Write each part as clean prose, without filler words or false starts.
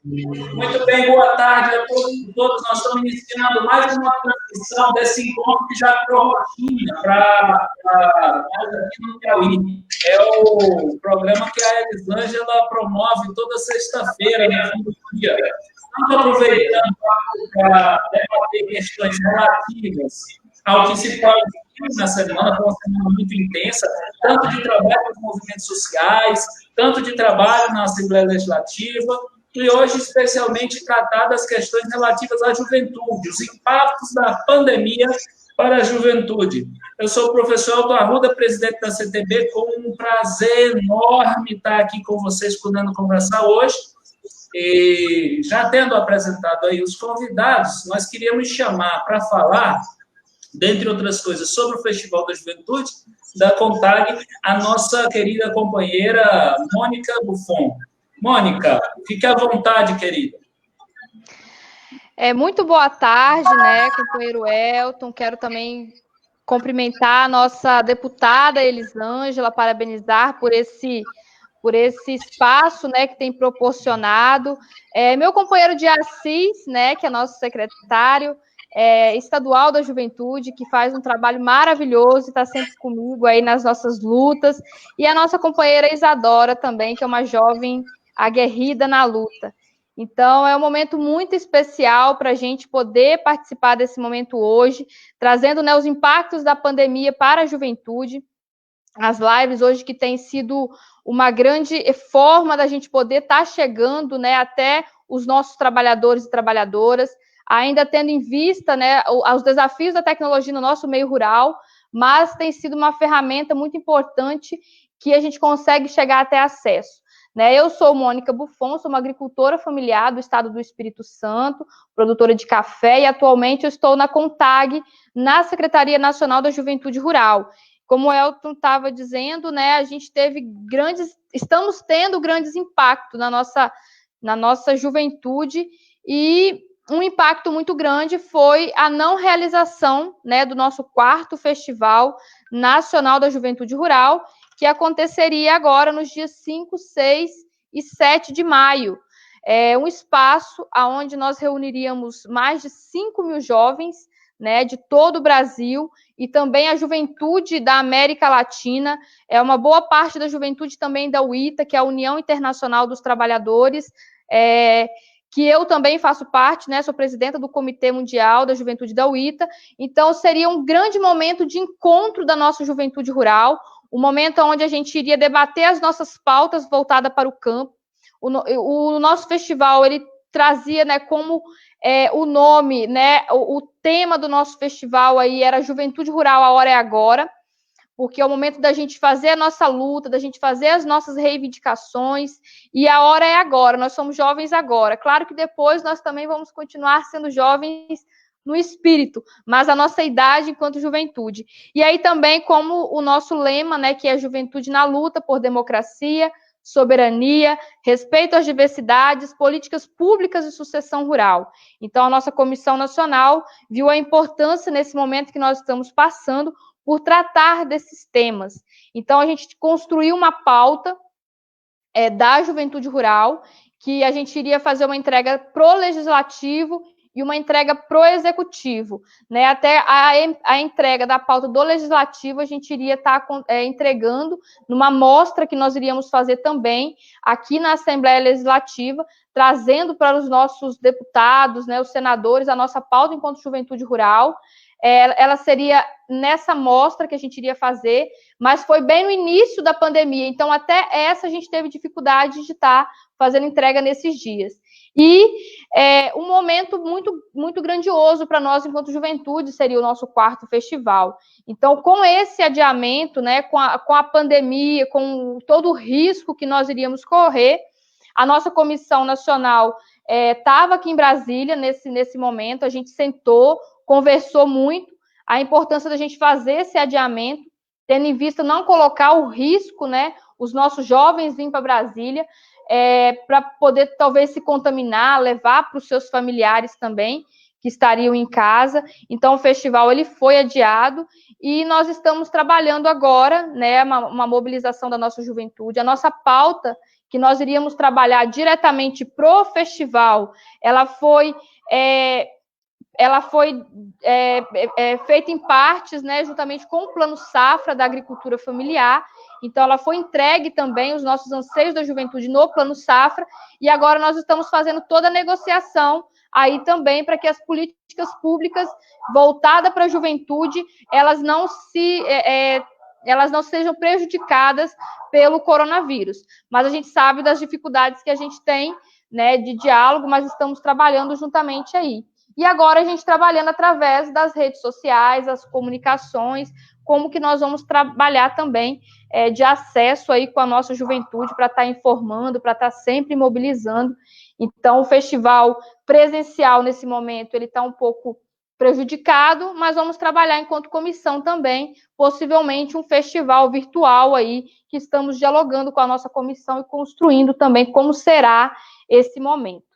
Muito bem, boa tarde a todos. Nós estamos iniciando mais uma transmissão desse encontro que já criou rotina para nós aqui no Piauí. É o programa que a Elisângela promove toda sexta-feira, no fim do dia. Estamos aproveitando para debater questões relativas ao que se produziu na semana, foi uma semana muito intensa, tanto de trabalho nos movimentos sociais, tanto de trabalho na Assembleia Legislativa, e hoje, especialmente, tratar das questões relativas à juventude, os impactos da pandemia para a juventude. Eu sou o professor Elton Arruda, presidente da CTB, com um prazer enorme estar aqui com vocês, podendo conversar hoje. E já tendo apresentado aí os convidados, nós queríamos chamar para falar, dentre outras coisas, sobre o Festival da Juventude, da CONTAG, a nossa querida companheira Mônica Buffon. Mônica, fique à vontade, querida. Muito boa tarde, né, companheiro Elton. Quero também cumprimentar a nossa deputada Elisângela, parabenizar por esse espaço, né, que tem proporcionado. Meu companheiro de Assis, né, que é nosso secretário estadual da Juventude, que faz um trabalho maravilhoso e está sempre comigo aí nas nossas lutas. E a nossa companheira Isadora também, que é uma jovem aguerrida na luta. Então, é um momento muito especial para a gente poder participar desse momento hoje, trazendo, né, os impactos da pandemia para a juventude. As lives hoje que tem sido uma grande forma da gente poder estar chegando, né, até os nossos trabalhadores e trabalhadoras, ainda tendo em vista, né, os desafios da tecnologia no nosso meio rural, mas tem sido uma ferramenta muito importante que a gente consegue chegar até acesso. Né? Eu sou Mônica Buffon, sou uma agricultora familiar do estado do Espírito Santo, produtora de café, e atualmente eu estou na CONTAG, na Secretaria Nacional da Juventude Rural. Como o Elton estava dizendo, né, a gente estamos tendo grandes impactos na nossa juventude, e um impacto muito grande foi a não realização, né, do nosso 4º Festival Nacional da Juventude Rural, que aconteceria agora nos dias 5, 6 e 7 de maio. Um espaço onde nós reuniríamos mais de 5 mil jovens, né, de todo o Brasil, e também a juventude da América Latina, uma boa parte da juventude também da UITA, que é a União Internacional dos Trabalhadores, que eu também faço parte, né, sou presidenta do Comitê Mundial da Juventude da UITA. Então, seria um grande momento de encontro da nossa juventude rural, um momento onde a gente iria debater as nossas pautas voltadas para o campo. O nosso festival, ele trazia, né, como o nome, né, o tema do nosso festival aí era Juventude Rural, a hora é agora, porque é o momento da gente fazer a nossa luta, da gente fazer as nossas reivindicações, e a hora é agora, nós somos jovens agora. Claro que depois nós também vamos continuar sendo jovens no espírito, mas a nossa idade enquanto juventude. E aí também como o nosso lema, né, que é juventude na luta por democracia, soberania, respeito às diversidades, políticas públicas e sucessão rural. Então, a nossa Comissão Nacional viu a importância nesse momento que nós estamos passando por tratar desses temas. Então, a gente construiu uma pauta da juventude rural, que a gente iria fazer uma entrega pro legislativo e uma entrega pro executivo, né? Até a entrega da pauta do legislativo a gente iria estar entregando numa mostra que nós iríamos fazer também aqui na Assembleia Legislativa, trazendo para os nossos deputados, né, os senadores, a nossa pauta enquanto juventude rural. Ela seria nessa mostra que a gente iria fazer, mas foi bem no início da pandemia, então até essa a gente teve dificuldade de estar fazendo entrega nesses dias. E um momento muito, muito grandioso para nós enquanto juventude seria o nosso 4º festival. Então, com esse adiamento, né, com a pandemia, com todo o risco que nós iríamos correr, a nossa Comissão Nacional estava aqui em Brasília nesse momento, a gente sentou, conversou muito a importância da gente fazer esse adiamento, tendo em vista não colocar o risco, né, os nossos jovens virem para Brasília, para poder talvez se contaminar, levar para os seus familiares também, que estariam em casa. Então, o festival ele foi adiado e nós estamos trabalhando agora, né, uma mobilização da nossa juventude. A nossa pauta, que nós iríamos trabalhar diretamente pro festival, ela foi feita em partes, né, juntamente com o Plano Safra da Agricultura Familiar. Então, ela foi entregue também, os nossos anseios da juventude no Plano Safra, e agora nós estamos fazendo toda a negociação aí também para que as políticas públicas voltadas para a juventude, elas não sejam prejudicadas pelo coronavírus. Mas a gente sabe das dificuldades que a gente tem, né, de diálogo, mas estamos trabalhando juntamente aí. E agora a gente trabalhando através das redes sociais, as comunicações, como que nós vamos trabalhar também de acesso aí com a nossa juventude para estar informando, para estar sempre mobilizando. Então, o festival presencial, nesse momento, ele está um pouco prejudicado, mas vamos trabalhar enquanto comissão também, possivelmente um festival virtual aí, que estamos dialogando com a nossa comissão e construindo também como será esse momento.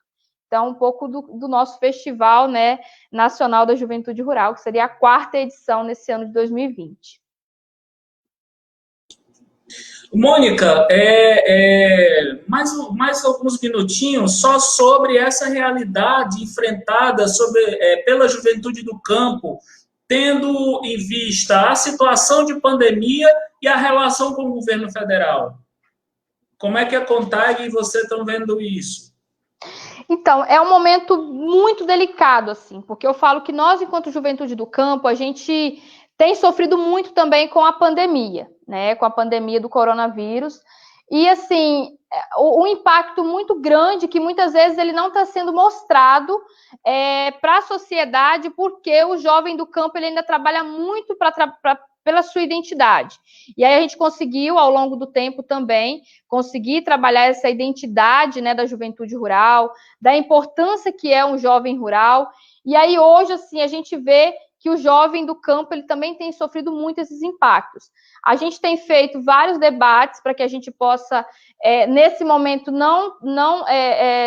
Então, um pouco do nosso festival, né, nacional da juventude rural, que seria a 4ª edição nesse ano de 2020. Mônica, mais alguns minutinhos só sobre essa realidade enfrentada pela juventude do campo, tendo em vista a situação de pandemia e a relação com o governo federal. Como é que a CONTAG e você estão vendo isso? Então, é um momento muito delicado, assim, porque eu falo que nós, enquanto juventude do campo, a gente tem sofrido muito também com a pandemia, né, com a pandemia do coronavírus, e, assim, o impacto muito grande que muitas vezes ele não está sendo mostrado para a sociedade, porque o jovem do campo ele ainda trabalha muito pela sua identidade. E aí a gente conseguiu, ao longo do tempo também, conseguir trabalhar essa identidade, né, da juventude rural, da importância que é um jovem rural. E aí hoje, assim, a gente vê que o jovem do campo ele também tem sofrido muito esses impactos. A gente tem feito vários debates para que a gente possa, nesse momento, não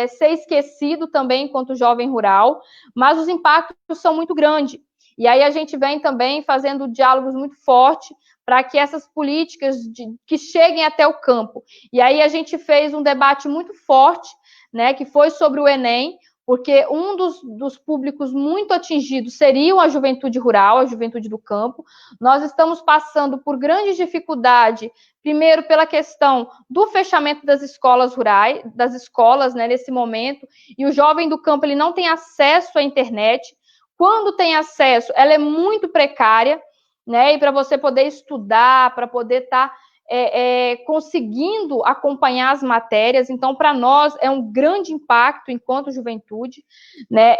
ser esquecido também enquanto jovem rural, mas os impactos são muito grandes. E aí a gente vem também fazendo diálogos muito fortes para que essas políticas que cheguem até o campo. E aí a gente fez um debate muito forte, né, que foi sobre o Enem, porque um dos públicos muito atingidos seria a juventude rural, a juventude do campo. Nós estamos passando por grande dificuldade, primeiro pela questão do fechamento das escolas rurais, das escolas, né, nesse momento, e o jovem do campo ele não tem acesso à internet. Quando tem acesso, ela é muito precária, né? E para você poder estudar, para poder estar conseguindo acompanhar as matérias, então, para nós, é um grande impacto enquanto juventude, né?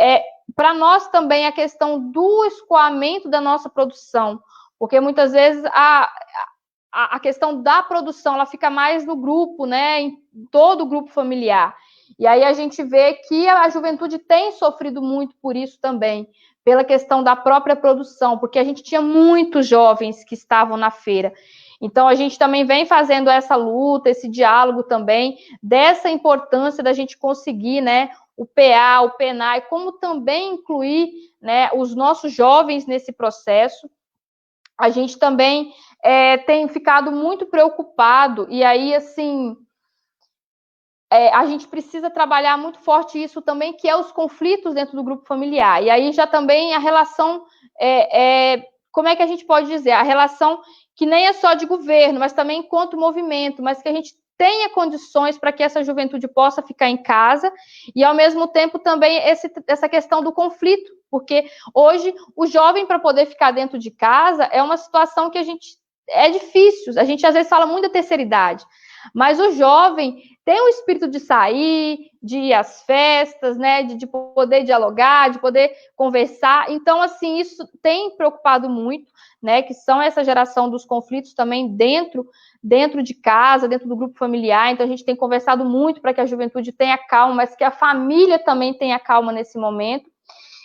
Para nós também a questão do escoamento da nossa produção, porque muitas vezes a questão da produção, ela fica mais no grupo, né? Em todo o grupo familiar. E aí a gente vê que a juventude tem sofrido muito por isso também, pela questão da própria produção, porque a gente tinha muitos jovens que estavam na feira. Então, a gente também vem fazendo essa luta, esse diálogo também, dessa importância da gente conseguir, né, o PA, o PENAI, como também incluir, né, os nossos jovens nesse processo. A gente também tem ficado muito preocupado, e aí, assim, a gente precisa trabalhar muito forte isso também, que é os conflitos dentro do grupo familiar. E aí já também a relação, como é que a gente pode dizer? A relação que nem é só de governo, mas também enquanto movimento, mas que a gente tenha condições para que essa juventude possa ficar em casa, e ao mesmo tempo também essa questão do conflito, porque hoje o jovem, para poder ficar dentro de casa, é uma situação que é difícil, a gente às vezes fala muito da terceira idade, mas o jovem tem o espírito de sair, de ir às festas, né, de poder dialogar, de poder conversar. Então, assim, isso tem preocupado muito, né, que são essa geração dos conflitos também dentro de casa, dentro do grupo familiar. Então, a gente tem conversado muito para que a juventude tenha calma, mas que a família também tenha calma nesse momento.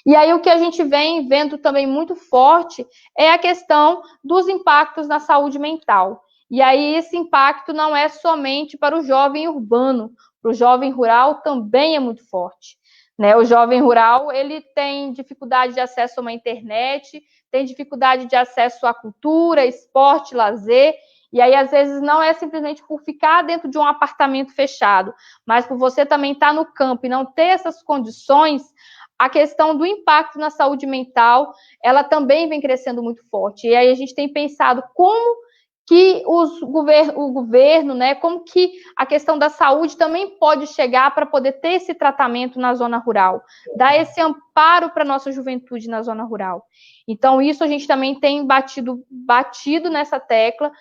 E aí o que a gente vem vendo também muito forte é a questão dos impactos na saúde mental. E aí esse impacto não é somente para o jovem urbano, para o jovem rural também é muito forte. né? O jovem rural, ele tem dificuldade de acesso a uma internet, tem dificuldade de acesso à cultura, esporte, lazer, e aí, às vezes, não é simplesmente por ficar dentro de um apartamento fechado, mas por você também estar no campo e não ter essas condições, a questão do impacto na saúde mental, ela também vem crescendo muito forte. E aí a gente tem pensado como que o governo, né, como que a questão da saúde também pode chegar para poder ter esse tratamento na zona rural, dar esse amparo para a nossa juventude na zona rural. Então, isso a gente também tem batido nessa tecla,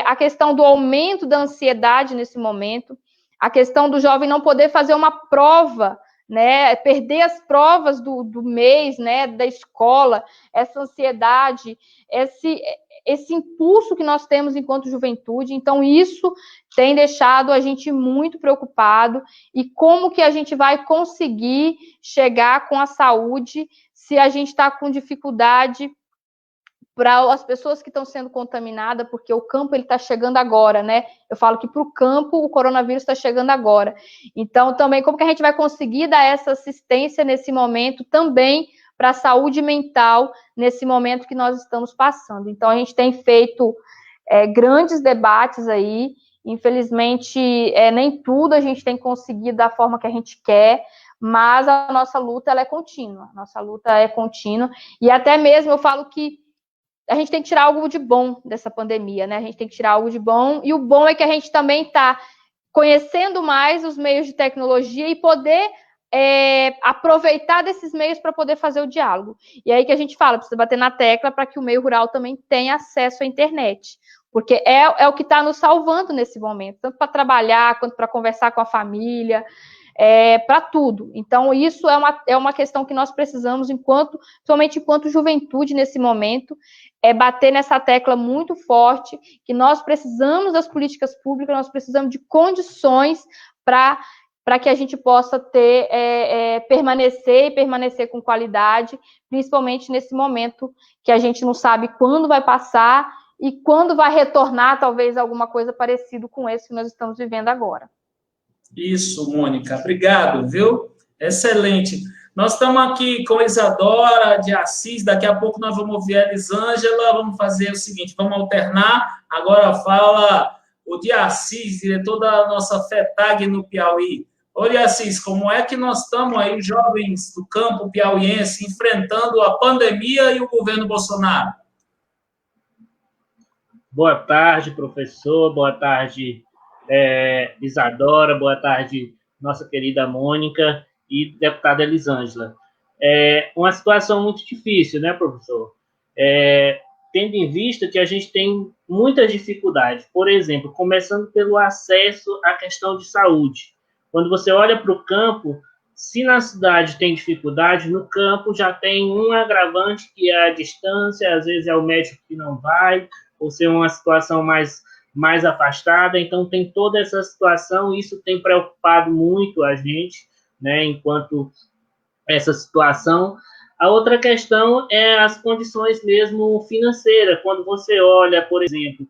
a questão do aumento da ansiedade nesse momento, a questão do jovem não poder fazer uma prova, né, perder as provas do mês, né, da escola, essa ansiedade, esse impulso que nós temos enquanto juventude. Então, isso tem deixado a gente muito preocupado. E como que a gente vai conseguir chegar com a saúde se a gente está com dificuldade para as pessoas que estão sendo contaminadas, porque o campo ele está chegando agora, né? Eu falo que para o campo o coronavírus está chegando agora. Então, também, como que a gente vai conseguir dar essa assistência nesse momento também para a saúde mental nesse momento que nós estamos passando? Então, a gente tem feito grandes debates aí. Infelizmente, nem tudo a gente tem conseguido da forma que a gente quer, mas a nossa luta ela é contínua. A nossa luta é contínua. E até mesmo eu falo que a gente tem que tirar algo de bom dessa pandemia, né? A gente tem que tirar algo de bom, e o bom é que a gente também está conhecendo mais os meios de tecnologia e poder aproveitar desses meios para poder fazer o diálogo. E aí que a gente fala, precisa bater na tecla para que o meio rural também tenha acesso à internet, porque é o que está nos salvando nesse momento, tanto para trabalhar, quanto para conversar com a família, para tudo. Então, isso é uma questão que nós precisamos, principalmente enquanto juventude nesse momento, bater nessa tecla muito forte, que nós precisamos das políticas públicas, nós precisamos de condições para que a gente possa permanecer com qualidade, principalmente nesse momento que a gente não sabe quando vai passar e quando vai retornar, talvez, alguma coisa parecida com esse que nós estamos vivendo agora. Isso, Mônica. Obrigado, viu? Excelente. Nós estamos aqui com Isadora de Assis, daqui a pouco nós vamos ouvir a Elisângela, vamos fazer o seguinte, vamos alternar, agora fala o de Assis, diretor da nossa FETAG no Piauí. Oi, Assis, como é que nós estamos aí, jovens do campo piauiense, enfrentando a pandemia e o governo Bolsonaro? Boa tarde, professor, boa tarde, Isadora, boa tarde, nossa querida Mônica e deputada Elisângela. Uma situação muito difícil, né, professor? Tendo em vista que a gente tem muitas dificuldades. Por exemplo, começando pelo acesso à questão de saúde. Quando você olha para o campo, se na cidade tem dificuldade, no campo já tem um agravante, que é a distância, às vezes é o médico que não vai, ou ser uma situação mais afastada. Então, tem toda essa situação, isso tem preocupado muito a gente, né, enquanto essa situação. A outra questão é as condições mesmo financeiras. Quando você olha, por exemplo,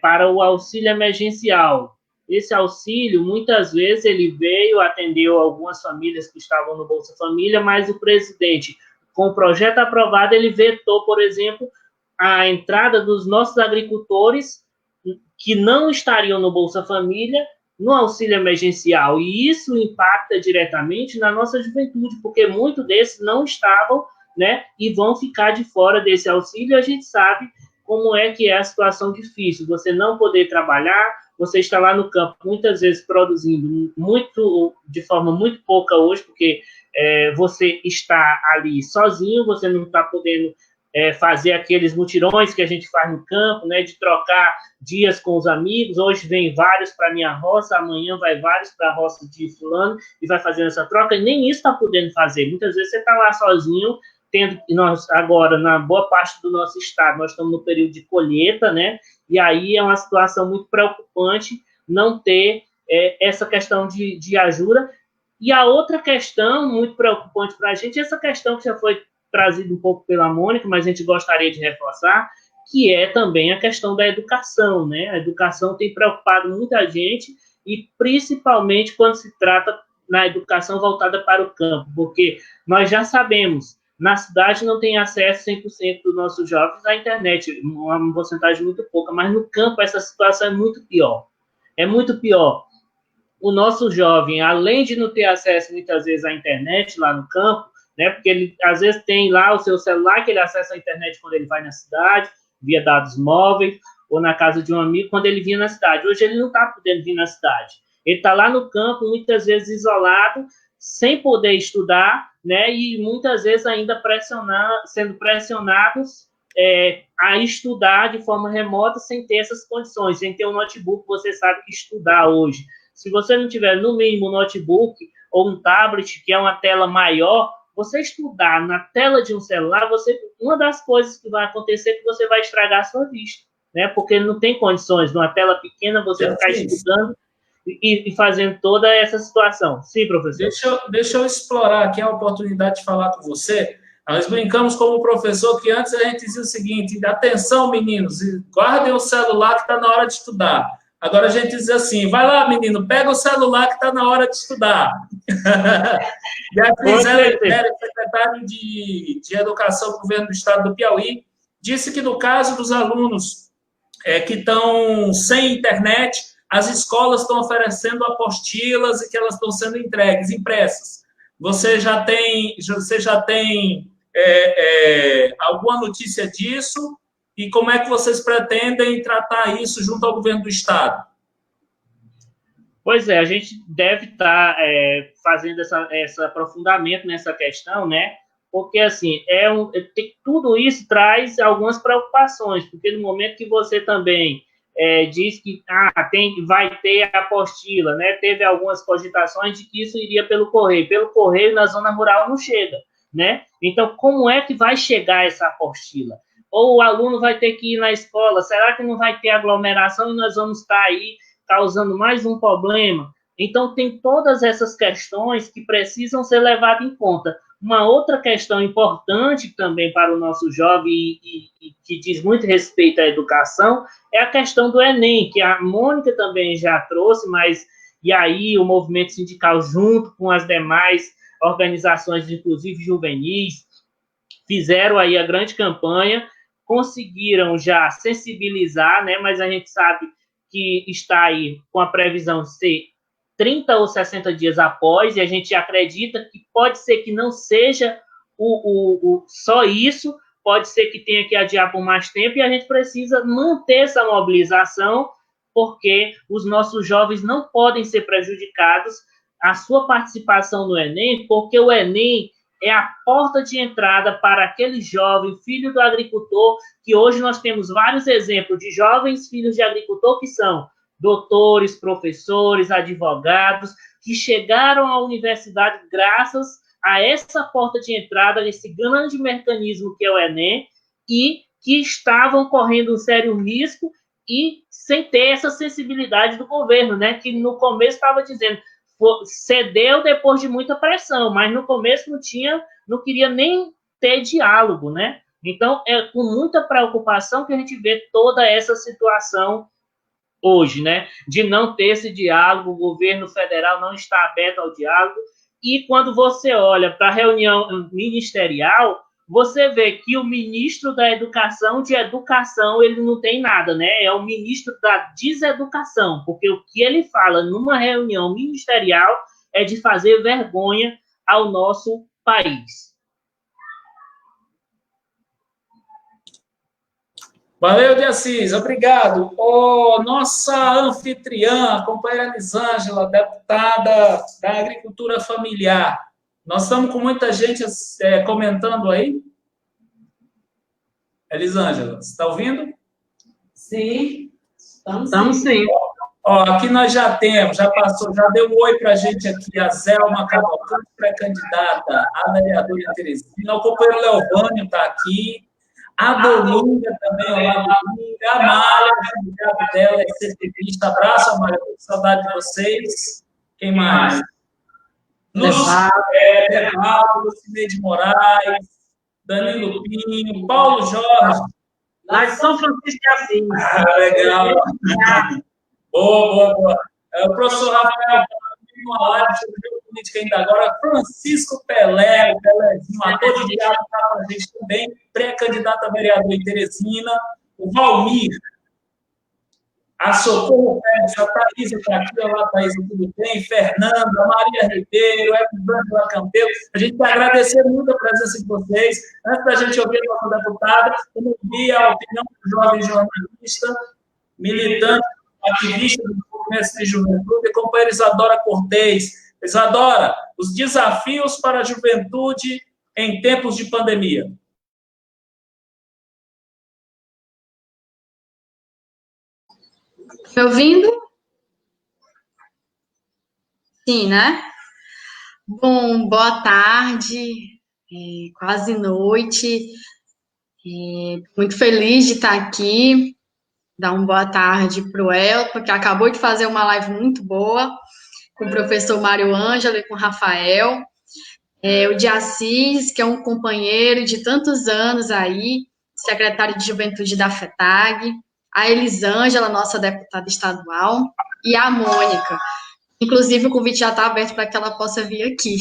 para o auxílio emergencial, esse auxílio, muitas vezes, ele veio, atendeu algumas famílias que estavam no Bolsa Família, mas o presidente, com o projeto aprovado, ele vetou, por exemplo, a entrada dos nossos agricultores que não estariam no Bolsa Família, no auxílio emergencial, e isso impacta diretamente na nossa juventude, porque muitos desses não estavam, né, e vão ficar de fora desse auxílio. A gente sabe como é que é a situação difícil, você não poder trabalhar, você está lá no campo, muitas vezes produzindo de forma muito pouca hoje, porque você está ali sozinho, você não está podendo fazer aqueles mutirões que a gente faz no campo, né, de trocar dias com os amigos. Hoje vem vários para minha roça, amanhã vai vários para a roça de fulano e vai fazendo essa troca, e nem isso está podendo fazer. Muitas vezes você está lá sozinho, nós agora, na boa parte do nosso estado, nós estamos no período de colheita, né, e aí é uma situação muito preocupante não ter essa questão de ajuda. E a outra questão muito preocupante para a gente, essa questão que já foi trazido um pouco pela Mônica, mas a gente gostaria de reforçar, que é também a questão da educação, né? A educação tem preocupado muita gente, e principalmente quando se trata na educação voltada para o campo, porque nós já sabemos, na cidade não tem acesso 100% dos nossos jovens à internet, uma porcentagem muito pouca, mas no campo essa situação é muito pior. É muito pior. O nosso jovem, além de não ter acesso muitas vezes à internet lá no campo, né, porque ele às vezes tem lá o seu celular que ele acessa a internet quando ele vai na cidade, via dados móveis, ou na casa de um amigo, quando ele vinha na cidade. Hoje ele não está podendo vir na cidade. Ele está lá no campo, muitas vezes isolado, sem poder estudar, né, e muitas vezes ainda sendo pressionados a estudar de forma remota, sem ter essas condições, sem ter um notebook. Você sabe que estudar hoje, se você não tiver, no mínimo, um notebook ou um tablet, que é uma tela maior, você estudar na tela de um celular, uma das coisas que vai acontecer é que você vai estragar a sua vista, né? Porque não tem condições, numa tela pequena, você ficar estudando e fazendo toda essa situação. Sim, professor? Deixa eu explorar aqui a oportunidade de falar com você. Nós brincamos como professor que antes a gente dizia o seguinte: atenção, meninos, guardem o celular que está na hora de estudar. Agora a gente diz assim: vai lá, menino, pega o celular que está na hora de estudar. E a Cris Eleutério, secretária de Educação do Governo do Estado do Piauí, disse que no caso dos alunos que estão sem internet, as escolas estão oferecendo apostilas e que elas estão sendo entregues, impressas. Você já tem alguma notícia disso? E como é que vocês pretendem tratar isso junto ao governo do Estado? Pois é, a gente deve estar fazendo esse aprofundamento nessa questão, né? Porque, assim, tudo isso traz algumas preocupações, porque no momento que você também diz que vai ter a apostila, né? Teve algumas cogitações de que isso iria pelo correio. Pelo correio, na zona rural, não chega, né? Então, como é que vai chegar essa apostila? Ou o aluno vai ter que ir na escola? Será que não vai ter aglomeração e nós vamos estar aí causando mais um problema? Então, tem todas essas questões que precisam ser levadas em conta. Uma outra questão importante também para o nosso jovem e que diz muito respeito à educação é a questão do Enem, que a Mônica também já trouxe, e aí o movimento sindical, junto com as demais organizações, inclusive juvenis, fizeram aí a grande campanha, conseguiram já sensibilizar, né? Mas a gente sabe que está aí com a previsão de ser 30 ou 60 dias após, e a gente acredita que pode ser que não seja só isso, pode ser que tenha que adiar por mais tempo, e a gente precisa manter essa mobilização, porque os nossos jovens não podem ser prejudicados a sua participação no Enem, porque o Enem é a porta de entrada para aquele jovem filho do agricultor, que hoje nós temos vários exemplos de jovens filhos de agricultor que são doutores, professores, advogados, que chegaram à universidade graças a essa porta de entrada, esse grande mecanismo que é o Enem, e que estavam correndo um sério risco e sem ter essa sensibilidade do governo, né? Que no começo estava dizendo, cedeu depois de muita pressão, mas no começo não queria nem ter diálogo, né? Então, é com muita preocupação que a gente vê toda essa situação hoje, né? De não ter esse diálogo, o governo federal não está aberto ao diálogo, e quando você olha para a reunião ministerial, você vê que o ministro da Educação, de Educação, ele não tem nada, né? É o ministro da Deseducação, porque o que ele fala numa reunião ministerial é de fazer vergonha ao nosso país. Valeu, de Assis, obrigado. Nossa anfitriã, a companheira Elisângela, deputada da Agricultura Familiar. Nós estamos com muita gente comentando aí. Elisângela, você está ouvindo? Sim, estamos sim. Aqui nós já temos, já passou, já deu um oi para a gente aqui, a Zelma Cavalcante, pré-candidata a vereadora em Teresina, o companheiro Leovânio está aqui, a Dominga também, olá, Dominga, a Mara, o sindicato dela é CTVista, abraço, Amália, saudade de vocês. Quem mais? Bernardo, Cineide Moraes, Danilo Pinho, Paulo Jorge. Lá de São Francisco de Assis. Legal. Boa. O professor Rafael, uma live sobre política ainda agora, Francisco Pelé, o Pelézinho, ator de teatro, está com a gente também, pré-candidato a vereador em Teresina, o Valmir, a Socorro Pérez, a Thaís está aqui, olá, Thaís, tudo bem? Fernanda, Maria Ribeiro, Elisângela Campeiro. A gente quer agradecer muito a presença de vocês. Antes da gente ouvir a nossa deputada, eu ouvi a opinião do jovem jornalista, militante, ativista do movimento de juventude, companheira Isadora Cortez. Isadora, os desafios para a juventude em tempos de pandemia. Me ouvindo? Sim, né? Bom, boa tarde, quase noite. Muito feliz de estar aqui. Dar uma boa tarde para o Elton, que acabou de fazer uma live muito boa com o professor Mário Ângelo e com o Rafael. O de Assis, que é um companheiro de tantos anos aí, secretário de Juventude da FETAG. A Elisângela, nossa deputada estadual, e a Mônica. Inclusive, o convite já está aberto para que ela possa vir aqui.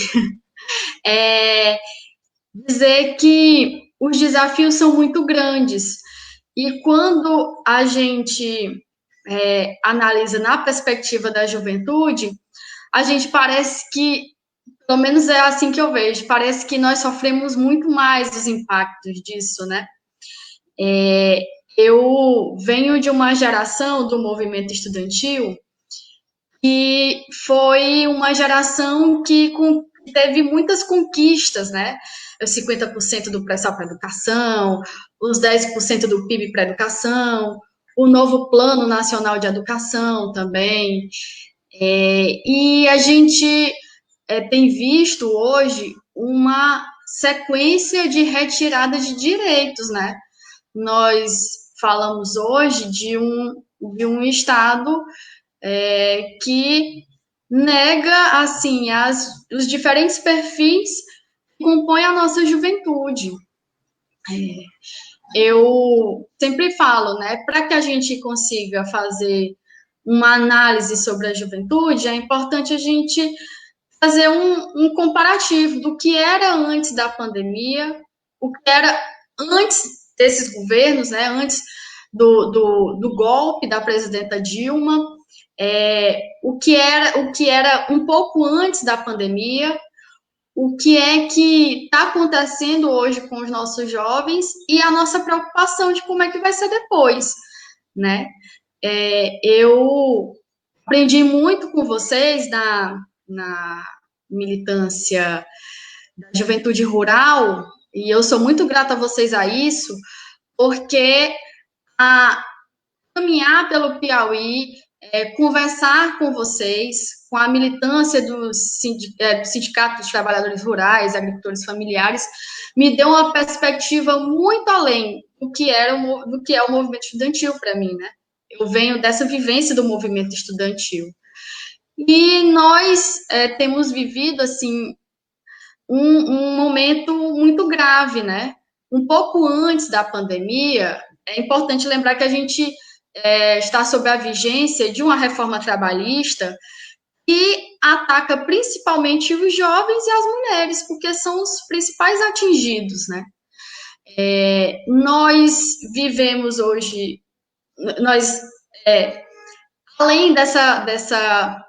Dizer que os desafios são muito grandes, e quando a gente analisa na perspectiva da juventude, a gente parece que, pelo menos é assim que eu vejo, parece que nós sofremos muito mais os impactos disso, né? Eu venho de uma geração do movimento estudantil que foi uma geração que teve muitas conquistas, né? Os 50% do pré-sal para educação, os 10% do PIB para educação, o novo Plano Nacional de Educação também. E a gente tem visto hoje uma sequência de retirada de direitos, né? Nós falamos hoje de um Estado que nega, assim, os diferentes perfis que compõem a nossa juventude. Eu sempre falo, né, para que a gente consiga fazer uma análise sobre a juventude, é importante a gente fazer um comparativo do que era antes da pandemia, o que era antes desses governos, né, antes do golpe da presidenta Dilma, o que era um pouco antes da pandemia, o que é que está acontecendo hoje com os nossos jovens e a nossa preocupação de como é que vai ser depois, né? Eu aprendi muito com vocês na militância da juventude rural, e eu sou muito grata a vocês a isso, porque caminhar pelo Piauí, conversar com vocês, com a militância do Sindicato dos Trabalhadores Rurais, Agricultores Familiares, me deu uma perspectiva muito além do que é o movimento estudantil para mim, né? Eu venho dessa vivência do movimento estudantil. E nós temos vivido, assim, um momento muito grave, né? Um pouco antes da pandemia, é importante lembrar que a gente está sob a vigência de uma reforma trabalhista que ataca principalmente os jovens e as mulheres, porque são os principais atingidos, né? Nós vivemos hoje, além dessa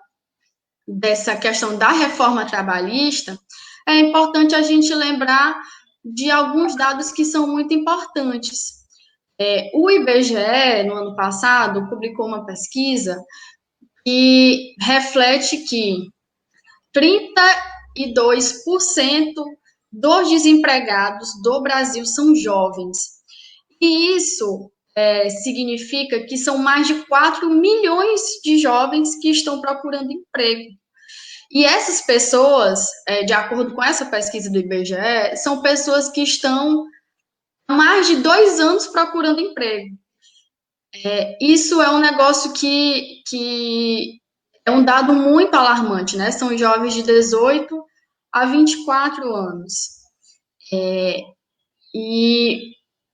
questão da reforma trabalhista, é importante a gente lembrar de alguns dados que são muito importantes. O IBGE, no ano passado, publicou uma pesquisa que reflete que 32% dos desempregados do Brasil são jovens. E isso significa que são mais de 4 milhões de jovens que estão procurando emprego. E essas pessoas, de acordo com essa pesquisa do IBGE, são pessoas que estão há mais de 2 anos procurando emprego. Isso é um negócio que é um dado muito alarmante, né? São jovens de 18 a 24 anos. E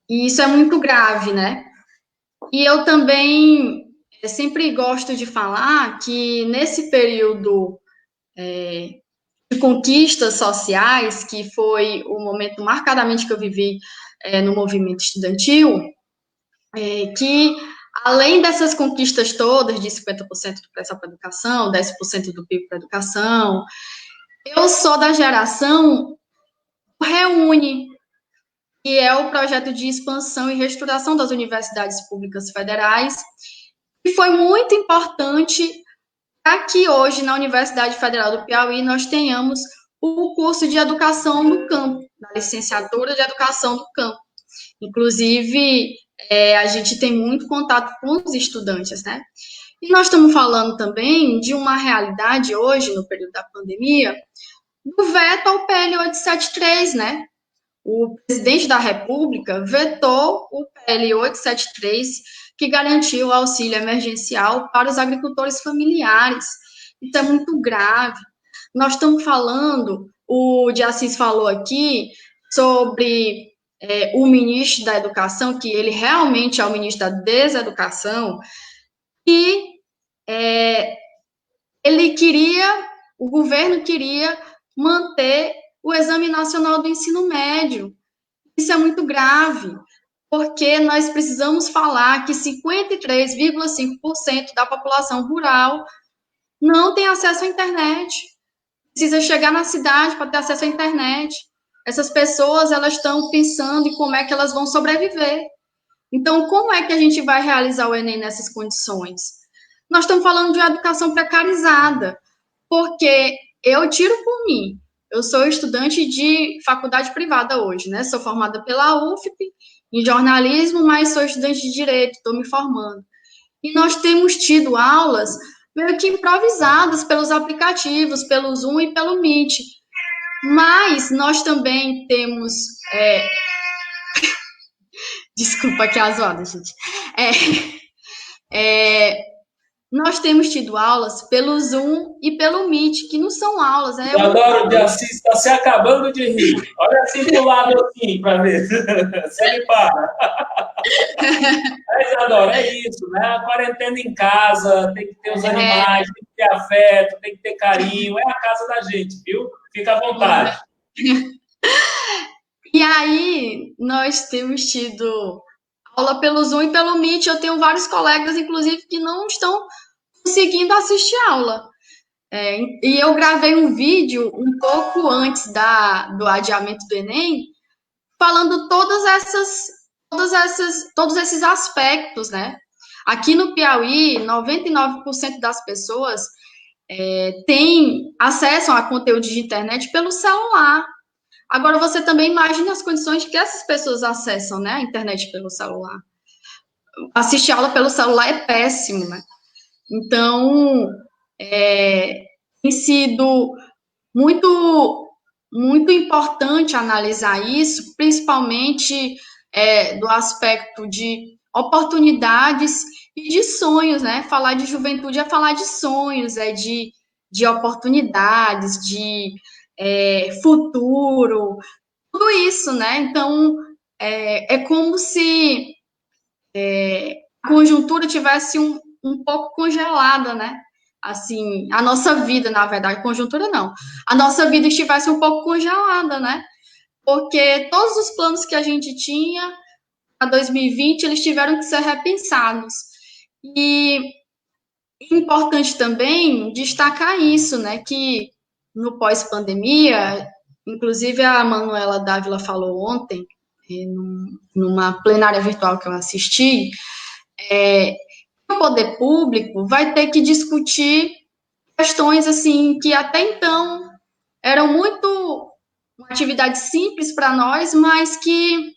isso é muito grave, né? E eu também sempre gosto de falar que nesse período de conquistas sociais, que foi o momento marcadamente que eu vivi no movimento estudantil, que, além dessas conquistas todas, de 50% do preço para a educação, 10% do PIB para a educação, eu sou da geração Reúne, que é o projeto de expansão e reestruturação das universidades públicas federais, e foi muito importante para que hoje, na Universidade Federal do Piauí, nós tenhamos o curso de Educação do Campo, da licenciatura de Educação do Campo. Inclusive, a gente tem muito contato com os estudantes, né? E nós estamos falando também de uma realidade hoje, no período da pandemia, do veto ao PL 873, né? O presidente da República vetou o PL 873, que garantiu o auxílio emergencial para os agricultores familiares. Isso é muito grave. Nós estamos falando, o de Assis falou aqui, sobre o ministro da Educação, que ele realmente é o ministro da Deseducação, e o governo queria manter o Exame Nacional do Ensino Médio. Isso é muito grave, porque nós precisamos falar que 53,5% da população rural não tem acesso à internet. Precisa chegar na cidade para ter acesso à internet. Essas pessoas, elas estão pensando em como é que elas vão sobreviver. Então, como é que a gente vai realizar o Enem nessas condições? Nós estamos falando de uma educação precarizada, porque eu tiro por mim. Eu sou estudante de faculdade privada hoje, né? Sou formada pela UFP em jornalismo, mas sou estudante de direito, estou me formando. E nós temos tido aulas meio que improvisadas pelos aplicativos, pelo Zoom e pelo Meet. Mas nós também temos... Desculpa que é a zoada, gente. Nós temos tido aulas pelo Zoom e pelo Meet, que não são aulas. Eu adoro o de Assis, está se acabando de rir. Olha assim do lado assim, para ver se ele para. Mas, Isadora, é isso, né? A quarentena em casa, tem que ter os animais, tem que ter afeto, tem que ter carinho. É a casa da gente, viu? Fica à vontade. E aí, nós temos tido aula pelo Zoom e pelo Meet. Eu tenho vários colegas, inclusive, que não estão conseguindo assistir a aula. E eu gravei um vídeo um pouco antes do adiamento do Enem, falando todos esses aspectos, né? Aqui no Piauí, 99% das pessoas têm acesso a conteúdo de internet pelo celular. Agora, você também imagina as condições que essas pessoas acessam, né, a internet pelo celular. Assistir aula pelo celular é péssimo, né? Então, tem sido muito, muito importante analisar isso, principalmente do aspecto de oportunidades e de sonhos, né? Falar de juventude é falar de sonhos, de oportunidades, de futuro, tudo isso, né? Então, é como se a conjuntura tivesse um pouco congelada, né? Assim, a nossa vida, na verdade, conjuntura não, a nossa vida estivesse um pouco congelada, né? Porque todos os planos que a gente tinha para 2020, eles tiveram que ser repensados. E é importante também destacar isso, né? Que no pós-pandemia, inclusive a Manuela Dávila falou ontem, numa plenária virtual que eu assisti, o poder público vai ter que discutir questões assim que até então eram muito uma atividade simples para nós, mas que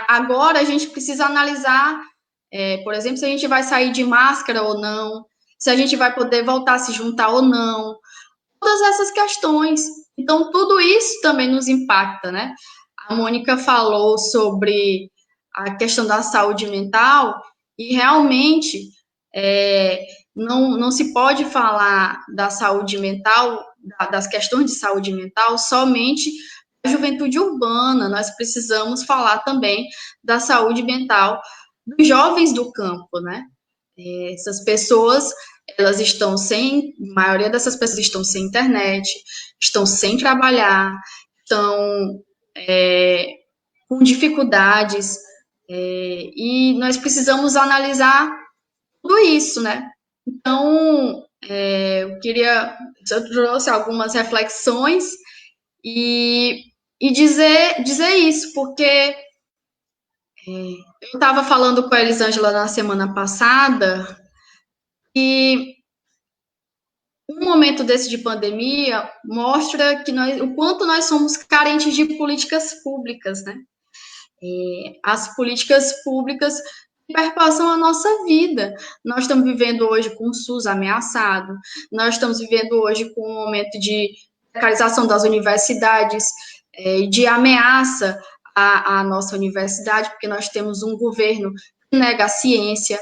agora a gente precisa analisar, por exemplo, se a gente vai sair de máscara ou não, se a gente vai poder voltar a se juntar ou não, todas essas questões. Então, tudo isso também nos impacta, né? A Mônica falou sobre a questão da saúde mental, e realmente não se pode falar da saúde mental, das questões de saúde mental, somente da juventude urbana. Nós precisamos falar também da saúde mental dos jovens do campo, né? Essas pessoas elas estão sem, a maioria dessas pessoas estão sem internet, estão sem trabalhar, estão com dificuldades, e nós precisamos analisar tudo isso, né? Então, eu trouxe algumas reflexões e dizer isso, porque eu estava falando com a Elisângela na semana passada, e um momento desse de pandemia mostra que o quanto nós somos carentes de políticas públicas, né? As políticas públicas perpassam a nossa vida. Nós estamos vivendo hoje com o SUS ameaçado, nós estamos vivendo hoje com um momento de precarização das universidades, de ameaça à nossa universidade, porque nós temos um governo que nega a ciência,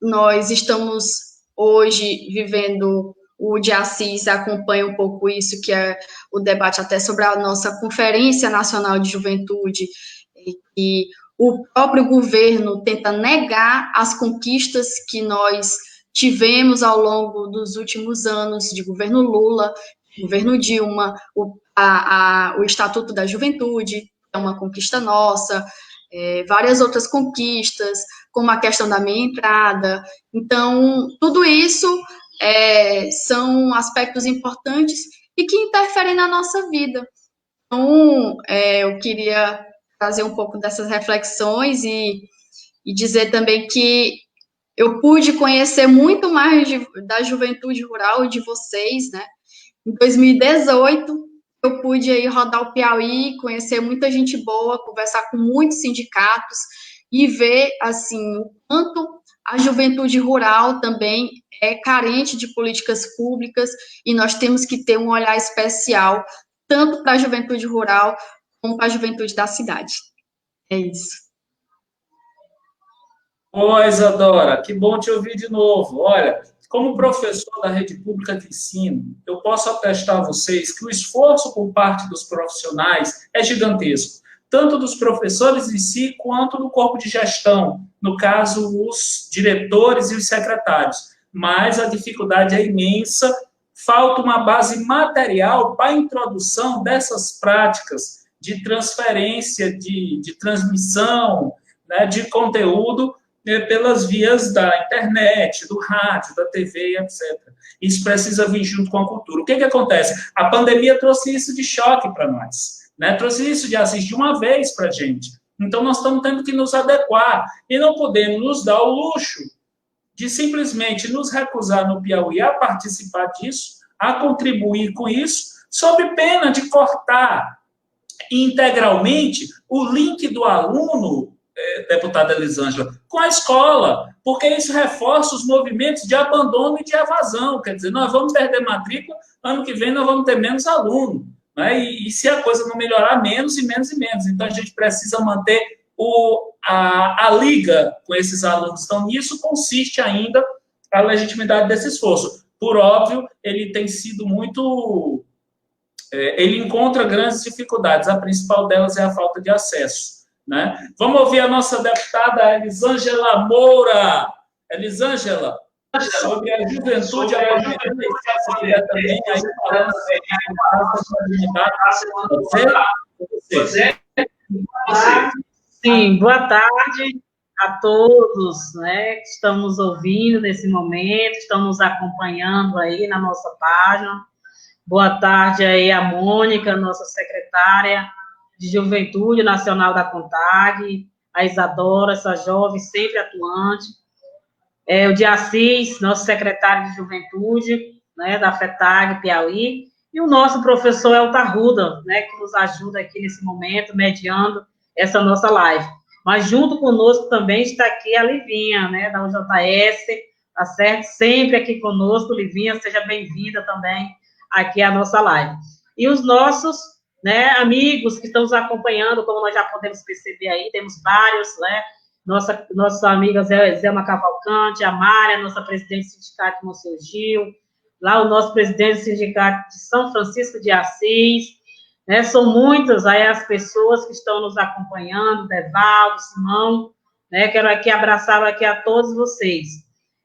nós estamos hoje vivendo, o de Assis acompanha um pouco isso, que é o debate até sobre a nossa Conferência Nacional de Juventude, e o próprio governo tenta negar as conquistas que nós tivemos ao longo dos últimos anos de governo Lula, governo Dilma, o Estatuto da Juventude, é uma conquista nossa, várias outras conquistas, como a questão da meia entrada. Então, tudo isso são aspectos importantes e que interferem na nossa vida. Então, eu queria trazer um pouco dessas reflexões e dizer também que eu pude conhecer muito mais da juventude rural e de vocês, né? Em 2018, eu pude aí rodar o Piauí, conhecer muita gente boa, conversar com muitos sindicatos e ver, assim, o quanto a juventude rural também é carente de políticas públicas e nós temos que ter um olhar especial tanto para a juventude rural como para a juventude da cidade. É isso. Oi, Isadora, que bom te ouvir de novo. Olha, como professor da rede pública de ensino, eu posso atestar a vocês que o esforço por parte dos profissionais é gigantesco, tanto dos professores em si, quanto do corpo de gestão, no caso, os diretores e os secretários. Mas a dificuldade é imensa, falta uma base material para a introdução dessas práticas de transferência, de transmissão, né, de conteúdo pelas vias da internet, do rádio, da TV, etc. Isso precisa vir junto com a cultura. O que acontece? A pandemia trouxe isso de choque para nós, né? Trouxe isso de assistir uma vez para a gente. Então, nós estamos tendo que nos adequar e não podemos nos dar o luxo de simplesmente nos recusar no Piauí a participar disso, a contribuir com isso, sob pena de cortar integralmente o link do aluno, deputada Elisângela, com a escola, porque isso reforça os movimentos de abandono e de evasão. Quer dizer, nós vamos perder matrícula, ano que vem nós vamos ter menos aluno, né? E se a coisa não melhorar, menos e menos e menos. Então, a gente precisa manter a liga com esses alunos. Então, nisso consiste ainda a legitimidade desse esforço. Por óbvio, ele tem sido muito... ele encontra grandes dificuldades. A principal delas é a falta de acesso, né? Vamos ouvir a nossa deputada Elisângela Moura. Elisângela, sobre a juventude, também, aí falando você. Sim, boa tarde a todos, né, que estamos ouvindo nesse momento, estão nos acompanhando aí na nossa página. Boa tarde aí a Mônica, nossa secretária de Juventude Nacional da CONTAG, a Isadora, essa jovem sempre atuante, o de Assis, nosso secretário de Juventude, né, da FETAG Piauí, e o nosso professor Elton Arruda, né, que nos ajuda aqui nesse momento, mediando essa nossa live. Mas junto conosco também está aqui a Livinha, né, da UJS, tá certo? Sempre aqui conosco, Livinha, seja bem-vinda também aqui à nossa live. E os nossos, né, amigos que estão nos acompanhando, como nós já podemos perceber aí, temos vários, né, nossa amiga Zelma Cavalcante, a Mária, nossa presidente do Sindicato de Monsenhor Gil, lá o nosso presidente do Sindicato de São Francisco de Assis, né, são muitas aí as pessoas que estão nos acompanhando, Devaldo, Simão, né, quero aqui abraçar aqui a todos vocês.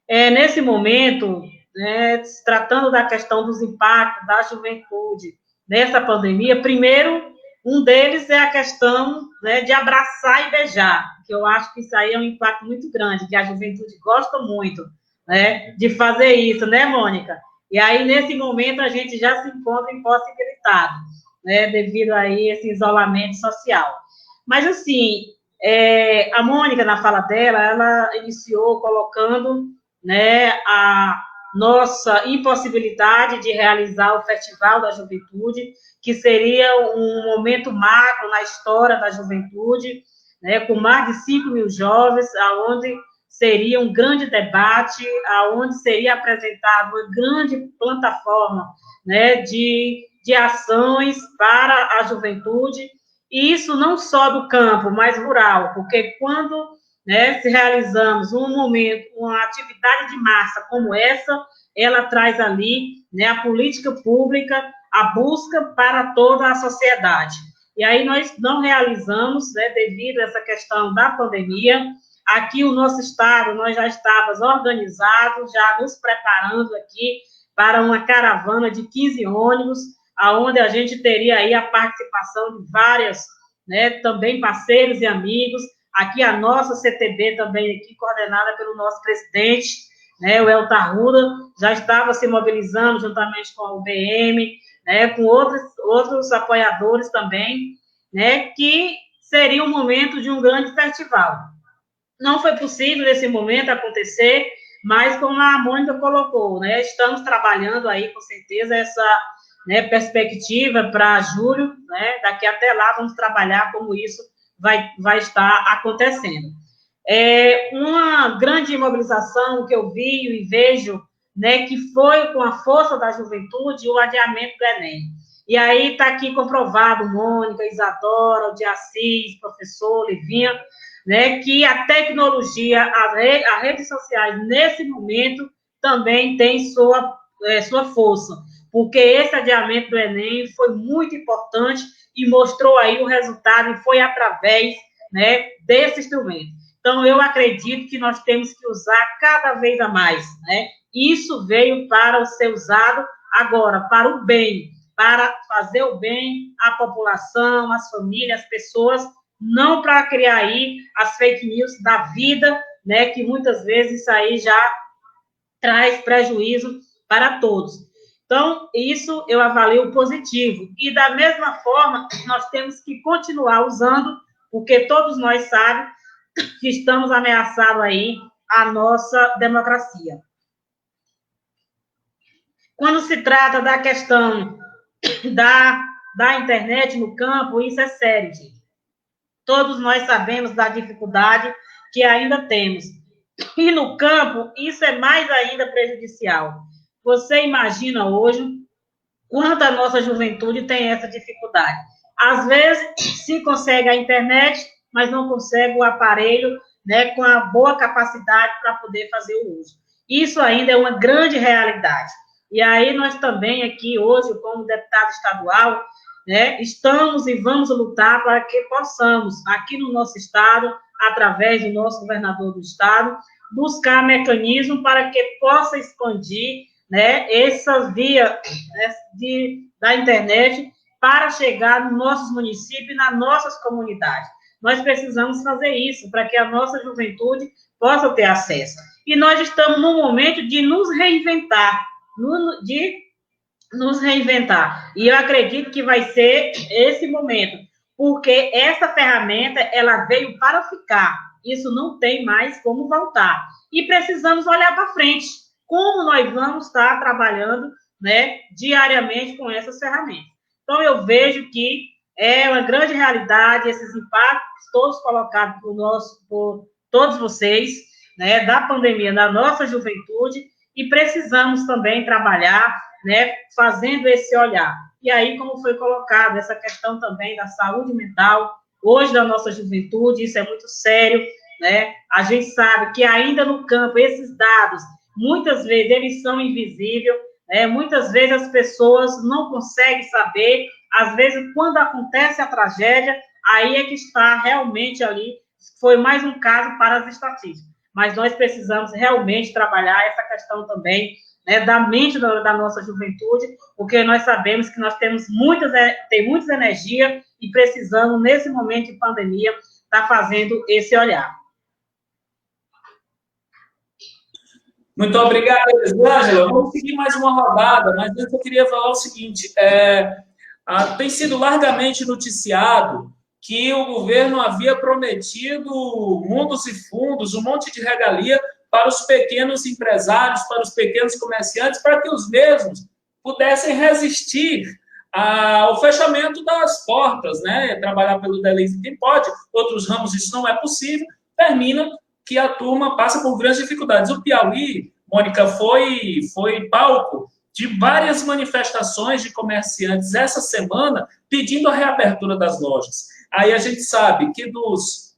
nesse momento, né, se tratando da questão dos impactos da juventude nessa pandemia, primeiro, um deles é a questão, né, de abraçar e beijar, que eu acho que isso aí é um impacto muito grande, que a juventude gosta muito, né, de fazer isso, né, Mônica? E aí, nesse momento, a gente já se encontra impossibilitado, né, devido aí a esse isolamento social. Mas, assim, a Mônica, na fala dela, ela iniciou colocando, né, a nossa impossibilidade de realizar o Festival da Juventude, que seria um momento marco na história da juventude, né, com mais de 5 mil jovens, aonde seria um grande debate, aonde seria apresentada uma grande plataforma, né, de ações para a juventude, e isso não só do campo, mas rural, porque quando, né, se realizamos um momento, uma atividade de massa como essa, ela traz ali, né, a política pública, a busca para toda a sociedade. E aí nós não realizamos, né, devido a essa questão da pandemia. Aqui o nosso estado, nós já estávamos organizados, já nos preparando aqui para uma caravana de 15 ônibus, aonde a gente teria aí a participação de várias, né, também parceiros e amigos. Aqui a nossa CTB também aqui, coordenada pelo nosso presidente, né, o Elton Arruda, já estava se mobilizando juntamente com a UBM, né, com outros apoiadores também, né, que seria um momento de um grande festival. Não foi possível nesse momento acontecer, mas como a Mônica colocou, né, estamos trabalhando aí com certeza essa, né, perspectiva para julho, né, daqui até lá vamos trabalhar como isso vai estar acontecendo. Uma grande mobilização que eu vi e vejo, né, que foi com a força da juventude o adiamento do Enem. E aí está aqui comprovado, Mônica, Isadora, o de Assis, professor, Livinha, né, que a tecnologia, as redes sociais, nesse momento, também tem sua força, porque esse adiamento do Enem foi muito importante e mostrou aí o resultado, e foi através, né, desse instrumento. Então, eu acredito que nós temos que usar cada vez a mais, né? Isso veio para ser usado agora, para o bem, para fazer o bem à população, às famílias, às pessoas, não para criar aí as fake news da vida, né, que muitas vezes isso aí já traz prejuízo para todos. Então, isso eu avalio positivo. E, da mesma forma, nós temos que continuar usando, porque todos nós sabemos que estamos ameaçados aí a nossa democracia. Quando se trata da questão da internet no campo, isso é sério, gente. Todos nós sabemos da dificuldade que ainda temos. E no campo, isso é mais ainda prejudicial. Você imagina hoje quanto a nossa juventude tem essa dificuldade. Às vezes, se consegue a internet, mas não consegue o aparelho, né, com a boa capacidade para poder fazer o uso. Isso ainda é uma grande realidade. E aí nós também aqui hoje, como deputado estadual, né, estamos e vamos lutar para que possamos, aqui no nosso estado, através do nosso governador do estado, buscar mecanismos para que possa expandir, né, essa via, né, da internet para chegar nos nossos municípios e nas nossas comunidades. Nós precisamos fazer isso para que a nossa juventude possa ter acesso. E nós estamos num momento de nos reinventar, E eu acredito que vai ser esse momento, porque essa ferramenta, ela veio para ficar. Isso não tem mais como voltar. E precisamos olhar para frente. Como nós vamos estar trabalhando, né, diariamente com essas ferramentas. Então, eu vejo que é uma grande realidade esses impactos todos colocados por todos vocês, né, da pandemia na nossa juventude, e precisamos também trabalhar, né, fazendo esse olhar. E aí, como foi colocado, essa questão também da saúde mental, hoje da nossa juventude, isso é muito sério, né? A gente sabe que ainda no campo, esses dados, muitas vezes, eles são invisíveis, né? Muitas vezes as pessoas não conseguem saber, às vezes, quando acontece a tragédia, aí é que está realmente ali, foi mais um caso para as estatísticas. mas nós precisamos realmente trabalhar essa questão também, né, da mente da nossa juventude, porque nós sabemos que nós temos muitas energias e precisamos, nesse momento de pandemia, estar fazendo esse olhar. Muito obrigado, Elisângela. Vamos seguir mais uma rodada, mas antes eu queria falar o seguinte, tem sido largamente noticiado que o governo havia prometido mundos e fundos, um monte de regalia para os pequenos empresários, para os pequenos comerciantes, para que os mesmos pudessem resistir ao fechamento das portas, né? Trabalhar pelo delivery quem pode, outros ramos isso não é possível, termina que a turma passa por grandes dificuldades. O Piauí, Mônica, foi palco de várias manifestações de comerciantes essa semana pedindo a reabertura das lojas. Aí a gente sabe que dos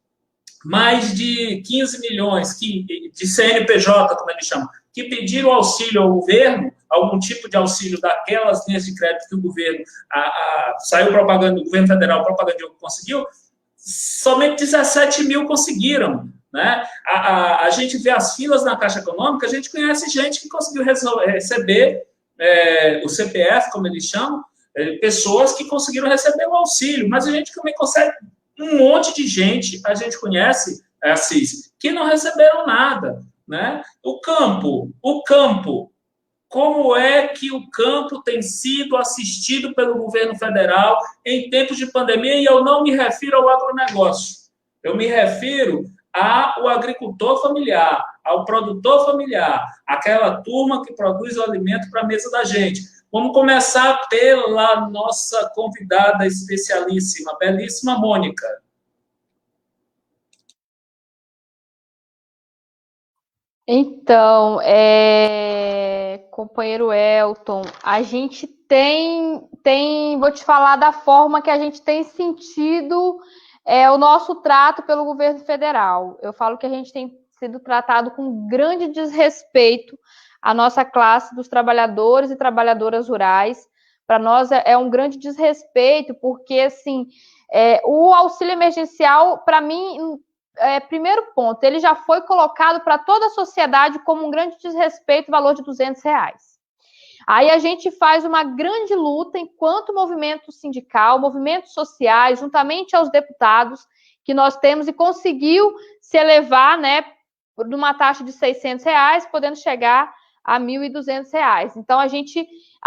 mais de 15 milhões de CNPJ, como eles chamam, que pediram auxílio ao governo, algum tipo de auxílio daquelas linhas de crédito que o governo, saiu propaganda, o governo federal, propaganda que conseguiu, somente 17 mil conseguiram. Né? A gente vê as filas na Caixa Econômica, a gente conhece gente que conseguiu receber o CPF, como eles chamam, pessoas que conseguiram receber o auxílio, mas a gente também consegue um monte de gente, a gente conhece, Assis, que não receberam nada. Né? O campo, como é que o campo tem sido assistido pelo governo federal em tempos de pandemia? E eu não me refiro ao agronegócio, eu me refiro ao agricultor familiar, ao produtor familiar, aquela turma que produz o alimento para a mesa da gente. Vamos começar pela nossa convidada especialíssima, belíssima Mônica. Então, companheiro Elton, a gente tem, vou te falar da forma que a gente tem sentido o nosso trato pelo governo federal. Eu falo que a gente tem sido tratado com grande desrespeito à nossa classe dos trabalhadores e trabalhadoras rurais. Para nós é um grande desrespeito, porque, assim, o auxílio emergencial, para mim, primeiro ponto, ele já foi colocado para toda a sociedade como um grande desrespeito, o valor de R$200. Aí a gente faz uma grande luta enquanto movimento sindical, movimentos sociais, juntamente aos deputados que nós temos, e conseguiu se elevar, né, de uma taxa de R$600, podendo chegar a R$1.200. Então, a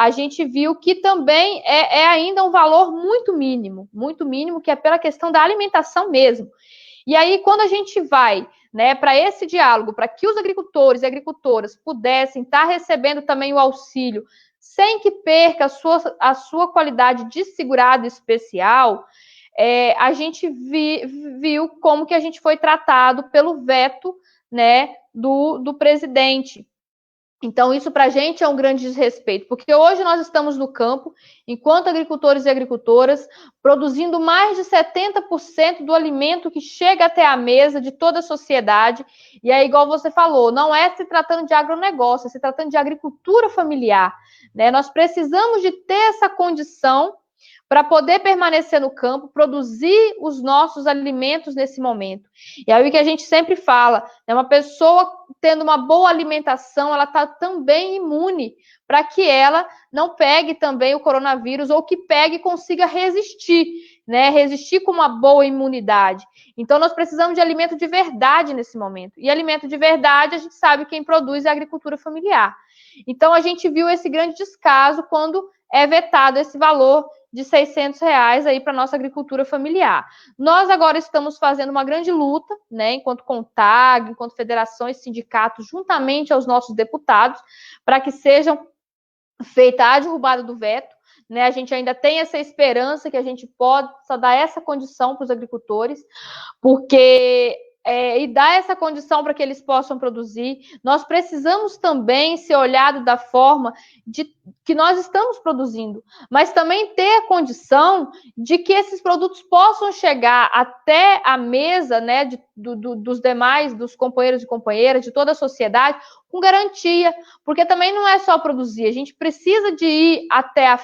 gente viu que também é ainda um valor muito mínimo, que é pela questão da alimentação mesmo. E aí, quando a gente vai, né, para esse diálogo, para que os agricultores e agricultoras pudessem estar recebendo também o auxílio, sem que perca a sua qualidade de segurado especial, a gente viu como que a gente foi tratado pelo veto, né, do presidente. Então, isso para a gente é um grande desrespeito, porque hoje nós estamos no campo, enquanto agricultores e agricultoras, produzindo mais de 70% do alimento que chega até a mesa de toda a sociedade, e é igual você falou, não é se tratando de agronegócio, é se tratando de agricultura familiar, né? Nós precisamos de ter essa condição para poder permanecer no campo, produzir os nossos alimentos nesse momento. E aí o que a gente sempre fala, né, uma pessoa tendo uma boa alimentação, ela está também imune para que ela não pegue também o coronavírus, ou que pegue e consiga resistir, né, resistir com uma boa imunidade. Então, nós precisamos de alimento de verdade nesse momento. E alimento de verdade, a gente sabe quem produz é a agricultura familiar. Então, a gente viu esse grande descaso quando é vetado esse valor de R$600 aí para a nossa agricultura familiar. Nós agora estamos fazendo uma grande luta, né, enquanto CONTAG, enquanto federações, sindicatos, juntamente aos nossos deputados, para que sejam feita a derrubada do veto, né? A gente ainda tem essa esperança que a gente possa dar essa condição para os agricultores, porque e dar essa condição para que eles possam produzir. Nós precisamos também ser olhados da forma de que nós estamos produzindo, mas também ter a condição de que esses produtos possam chegar até a mesa, né, dos demais, dos companheiros e companheiras, de toda a sociedade, com garantia, porque também não é só produzir, a gente precisa de ir até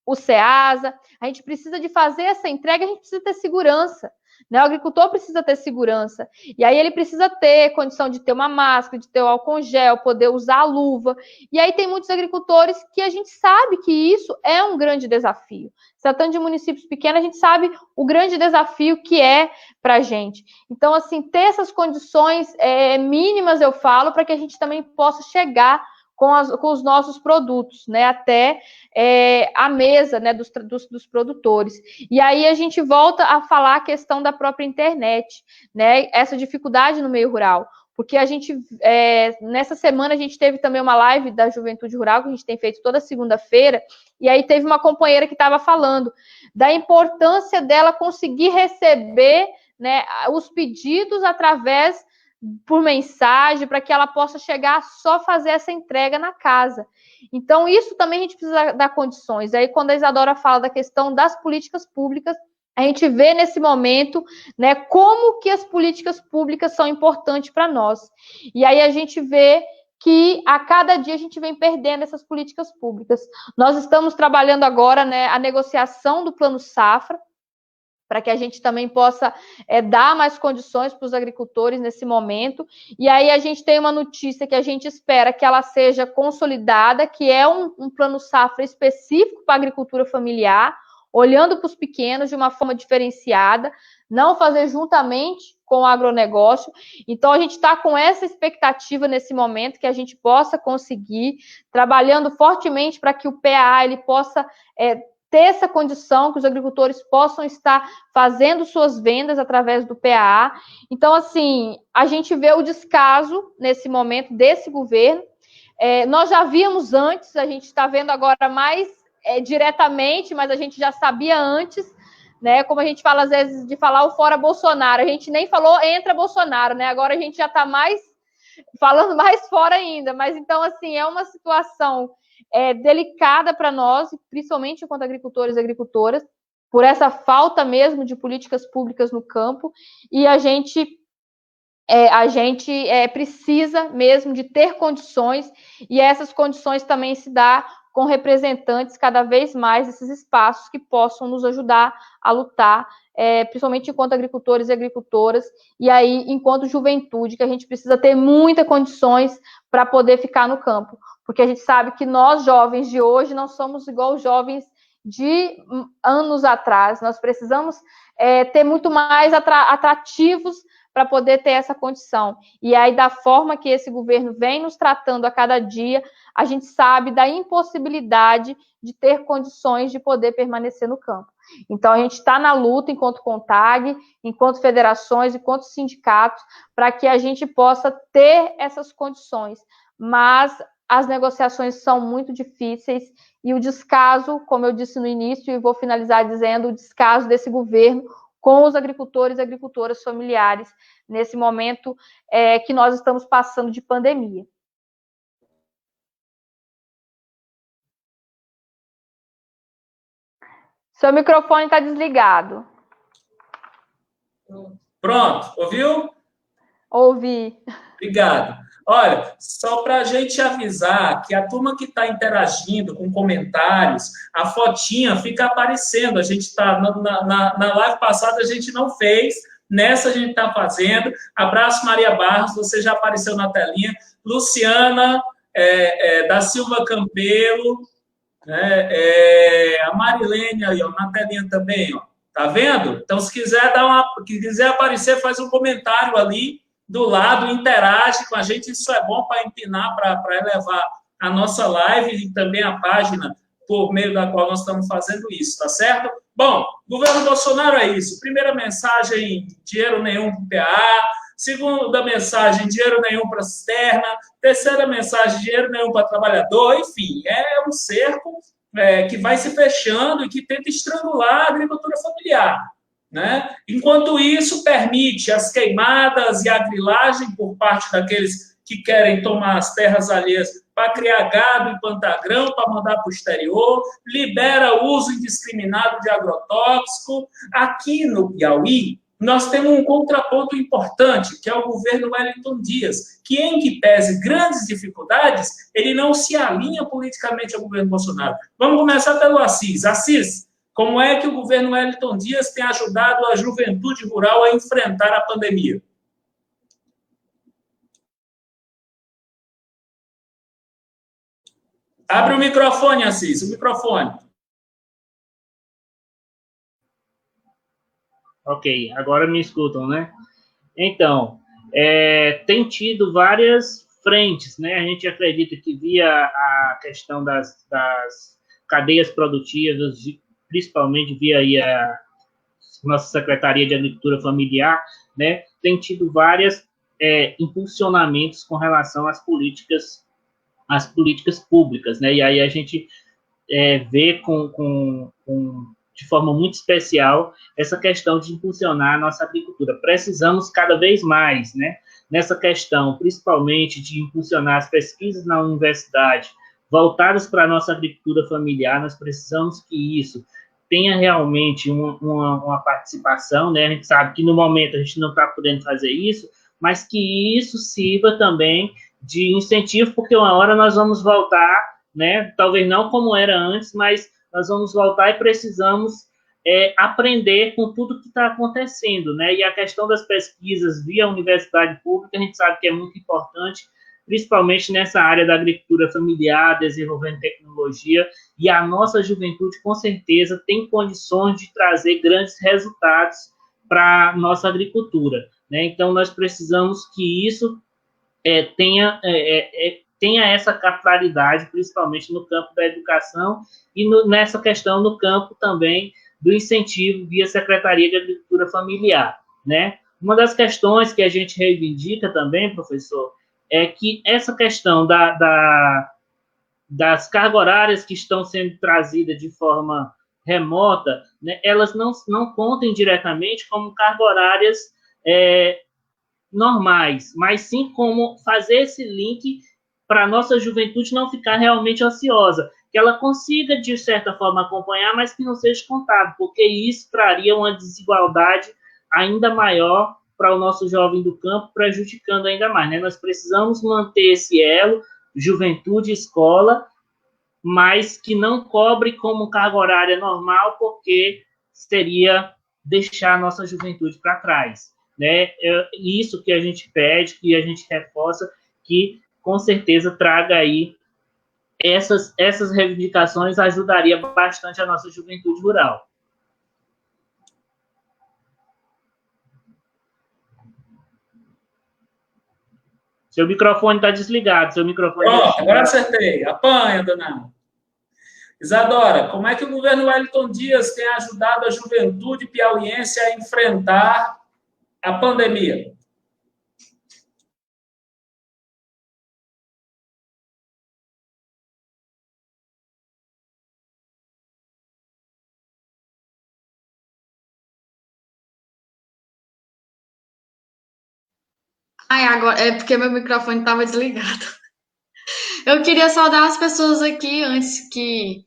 o SEASA, a gente precisa de fazer essa entrega, a gente precisa ter segurança. né? O agricultor precisa ter segurança. E aí ele precisa ter condição de ter uma máscara, de ter o álcool gel, poder usar a luva. E aí tem muitos agricultores que a gente sabe que isso é um grande desafio. Se tratando de municípios pequenos, a gente sabe o grande desafio que é para a gente. Então, assim, ter essas condições mínimas, eu falo, para que a gente também possa chegar com os nossos produtos, né, até a mesa, né, dos produtores. E aí a gente volta a falar a questão da própria internet, né, essa dificuldade no meio rural, porque a gente, nessa semana a gente teve também uma live da Juventude Rural, que a gente tem feito toda segunda-feira, e aí teve uma companheira que estava falando da importância dela conseguir receber, né, os pedidos através por mensagem, para que ela possa chegar a só fazer essa entrega na casa. Então, isso também a gente precisa dar condições. Aí, quando a Isadora fala da questão das políticas públicas, a gente vê nesse momento, né, como que as políticas públicas são importantes para nós. E aí a gente vê que a cada dia a gente vem perdendo essas políticas públicas. Nós estamos trabalhando agora, né, a negociação do Plano Safra, para que a gente também possa dar mais condições para os agricultores nesse momento. E aí a gente tem uma notícia que a gente espera que ela seja consolidada, que é um plano safra específico para a agricultura familiar, olhando para os pequenos de uma forma diferenciada, não fazer juntamente com o agronegócio. Então, a gente está com essa expectativa nesse momento, que a gente possa conseguir, trabalhando fortemente para que o PAA ele possa ter essa condição, que os agricultores possam estar fazendo suas vendas através do PAA. Então, assim, a gente vê o descaso, nesse momento, desse governo. Nós já víamos antes, a gente está vendo agora mais diretamente, mas a gente já sabia antes, né? Como a gente fala, às vezes, de falar o fora Bolsonaro. A gente nem falou entra Bolsonaro, né? Agora a gente já está falando mais fora ainda. Mas, então, assim, é uma situação delicada para nós, principalmente enquanto agricultores e agricultoras, por essa falta mesmo de políticas públicas no campo, e a gente precisa mesmo de ter condições, e essas condições também se dá com representantes cada vez mais desses espaços que possam nos ajudar a lutar, principalmente enquanto agricultores e agricultoras, e aí enquanto juventude, que a gente precisa ter muitas condições para poder ficar no campo, porque a gente sabe que nós, jovens de hoje, não somos igual os jovens de anos atrás. Nós precisamos ter muito mais atrativos para poder ter essa condição. E aí, da forma que esse governo vem nos tratando a cada dia, a gente sabe da impossibilidade de ter condições de poder permanecer no campo. Então, a gente está na luta enquanto CONTAG, enquanto federações, enquanto sindicatos, para que a gente possa ter essas condições. Mas as negociações são muito difíceis e o descaso, como eu disse no início, e vou finalizar dizendo, o descaso desse governo com os agricultores e agricultoras familiares nesse momento que nós estamos passando de pandemia. Seu microfone está desligado. Pronto, ouviu? Ouvi. Obrigado. Olha, só para a gente avisar que a turma que está interagindo com comentários, a fotinha fica aparecendo. A gente está na live passada, a gente não fez, nessa a gente está fazendo. Abraço, Maria Barros, você já apareceu na telinha. Luciana da Silva Campelo, a Marilene aí, ó, na telinha também, ó. Tá vendo? Então, se quiser aparecer, faz um comentário ali do lado, interage com a gente, isso é bom para empinar, para elevar a nossa live e também a página por meio da qual nós estamos fazendo isso, tá certo? Bom, governo Bolsonaro é isso. Primeira mensagem, dinheiro nenhum para o PA. Segunda mensagem, dinheiro nenhum para a cisterna. Terceira mensagem, dinheiro nenhum para trabalhador. Enfim, é um cerco que vai se fechando e que tenta estrangular a agricultura familiar. Né? Enquanto isso, permite as queimadas e a grilagem por parte daqueles que querem tomar as terras alheias para criar gado e plantar grão, para mandar para o exterior, libera o uso indiscriminado de agrotóxico. Aqui no Piauí, nós temos um contraponto importante, que é o governo Wellington Dias, que, em que pese grandes dificuldades, ele não se alinha politicamente ao governo Bolsonaro. Vamos começar pelo Assis. Assis, como é que o governo Wellington Dias tem ajudado a juventude rural a enfrentar a pandemia? Abre o microfone, Assis, o microfone. Ok, agora me escutam, né? Então, tem tido várias frentes, né? A gente acredita que via a questão das cadeias produtivas, principalmente via aí a nossa Secretaria de Agricultura Familiar, né? Tem tido vários impulsionamentos com relação às políticas públicas, né? E aí a gente vê de forma muito especial essa questão de impulsionar a nossa agricultura. Precisamos cada vez mais, né, nessa questão, principalmente de impulsionar as pesquisas na universidade, voltadas para a nossa agricultura familiar. Nós precisamos que isso tenha realmente uma participação, né? A gente sabe que no momento a gente não está podendo fazer isso, mas que isso sirva também de incentivo, porque uma hora nós vamos voltar, né? Talvez não como era antes, mas nós vamos voltar e precisamos aprender com tudo que está acontecendo, né? E a questão das pesquisas via universidade pública, a gente sabe que é muito importante, principalmente nessa área da agricultura familiar, desenvolvendo tecnologia, e a nossa juventude, com certeza, tem condições de trazer grandes resultados para a nossa agricultura, né? Então, nós precisamos que isso tenha essa capilaridade, principalmente no campo da educação e nessa questão no campo também do incentivo via Secretaria de Agricultura Familiar, né? Uma das questões que a gente reivindica também, professor, é que essa questão das cargas horárias que estão sendo trazidas de forma remota, né, elas não contem diretamente como cargas horárias normais, mas sim como fazer esse link para a nossa juventude não ficar realmente ociosa, que ela consiga, de certa forma, acompanhar, mas que não seja contado, porque isso traria uma desigualdade ainda maior para o nosso jovem do campo, prejudicando ainda mais, né? Nós precisamos manter esse elo, juventude, escola, mas que não cobre como carga horária normal, porque seria deixar a nossa juventude para trás, né? Isso que a gente pede, que a gente reforça, que com certeza traga aí essas reivindicações, ajudaria bastante a nossa juventude rural. Seu microfone está desligado. Agora acertei. Apanha, dona Isadora, como é que o governo Wellington Dias tem ajudado a juventude piauiense a enfrentar a pandemia? Agora é porque meu microfone estava desligado. Eu queria saudar as pessoas aqui antes que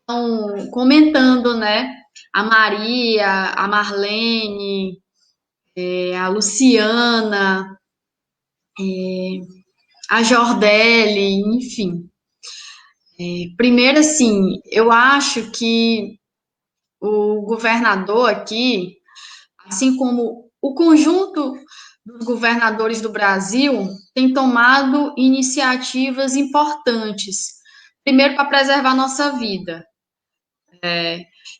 estão comentando, né? A Maria, a Marlene, a Luciana, a Jordelle, enfim. Primeiro, assim, eu acho que o governador aqui, assim como o conjunto dos governadores do Brasil, tem tomado iniciativas importantes. Primeiro, para preservar a nossa vida.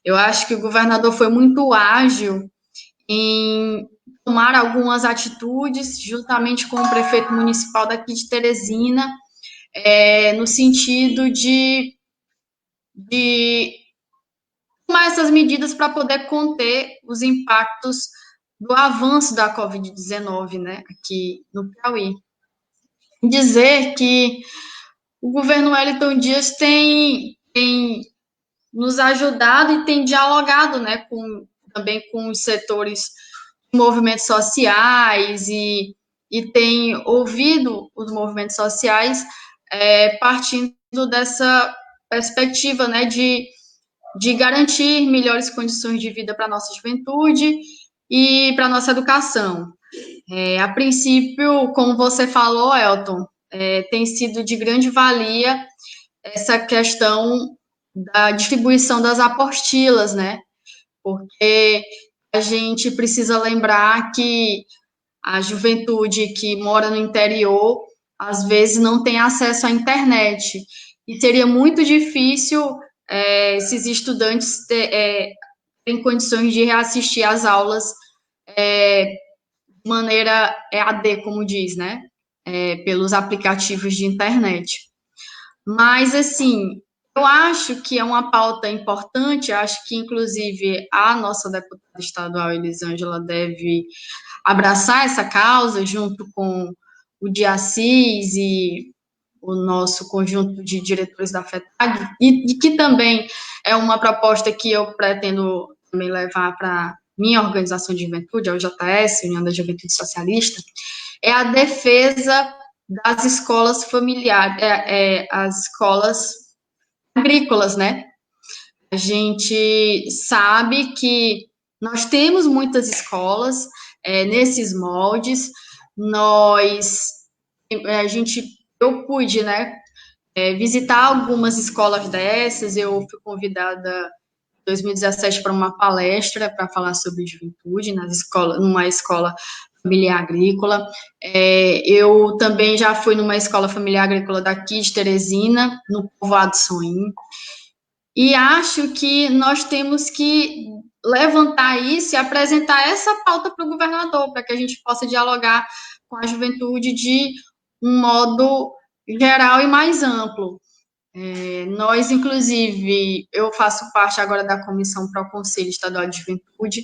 Eu acho que o governador foi muito ágil em tomar algumas atitudes, juntamente com o prefeito municipal daqui de Teresina, no sentido de tomar essas medidas para poder conter os impactos do avanço da Covid-19, né, aqui no Piauí. Dizer que o governo Wellington Dias tem nos ajudado e tem dialogado, né, também com os setores de movimentos sociais e tem ouvido os movimentos sociais partindo dessa perspectiva, né, de garantir melhores condições de vida para a nossa juventude e para a nossa educação. A princípio, como você falou, Elton, tem sido de grande valia essa questão da distribuição das apostilas, né? Porque a gente precisa lembrar que a juventude que mora no interior, às vezes, não tem acesso à internet. E seria muito difícil esses estudantes terem condições de reassistir às aulas de maneira EAD, como diz, né? Pelos aplicativos de internet. Mas, assim, eu acho que é uma pauta importante, acho que, inclusive, a nossa deputada estadual, Elisângela, deve abraçar essa causa, junto com o Diacis e o nosso conjunto de diretores da FETAG, e que também é uma proposta que eu pretendo também levar para minha organização de juventude, a UJS, União da Juventude Socialista, é a defesa das escolas familiares, as escolas agrícolas, né? A gente sabe que nós temos muitas escolas nesses moldes, eu pude, né, visitar algumas escolas dessas, eu fui convidada em 2017 para uma palestra para falar sobre juventude numa escola familiar agrícola. Eu também já fui numa escola familiar agrícola daqui de Teresina, no povoado Soim, e acho que nós temos que levantar isso e apresentar essa pauta para o governador, para que a gente possa dialogar com a juventude de um modo geral e mais amplo. Nós, inclusive, eu faço parte agora da comissão para o Conselho Estadual de Juventude.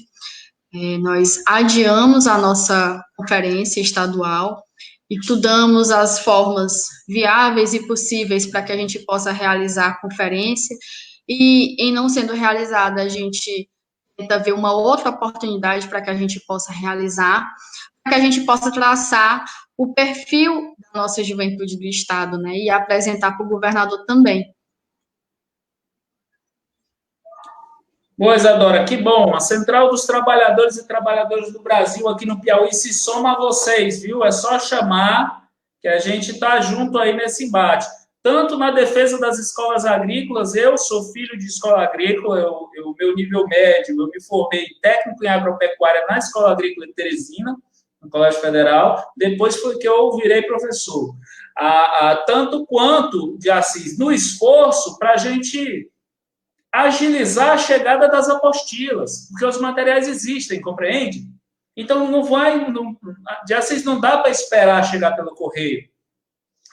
Nós adiamos a nossa conferência estadual, estudamos as formas viáveis e possíveis para que a gente possa realizar a conferência, e, em não sendo realizada, a gente tenta ver uma outra oportunidade para que a gente possa realizar, para que a gente possa traçar o perfil da nossa juventude do Estado, né, e apresentar para o governador também. Boa, Isadora, que bom. A Central dos Trabalhadores e Trabalhadoras do Brasil aqui no Piauí se soma a vocês, viu? É só chamar que a gente está junto aí nesse embate. Tanto na defesa das escolas agrícolas, eu sou filho de escola agrícola, meu nível médio, eu me formei técnico em agropecuária na Escola Agrícola de Teresina, no Colégio Federal, depois foi que eu virei professor. Tanto quanto de Assis, no esforço para a gente agilizar a chegada das apostilas, porque os materiais existem, compreende? Então, de Assis não dá para esperar chegar pelo correio.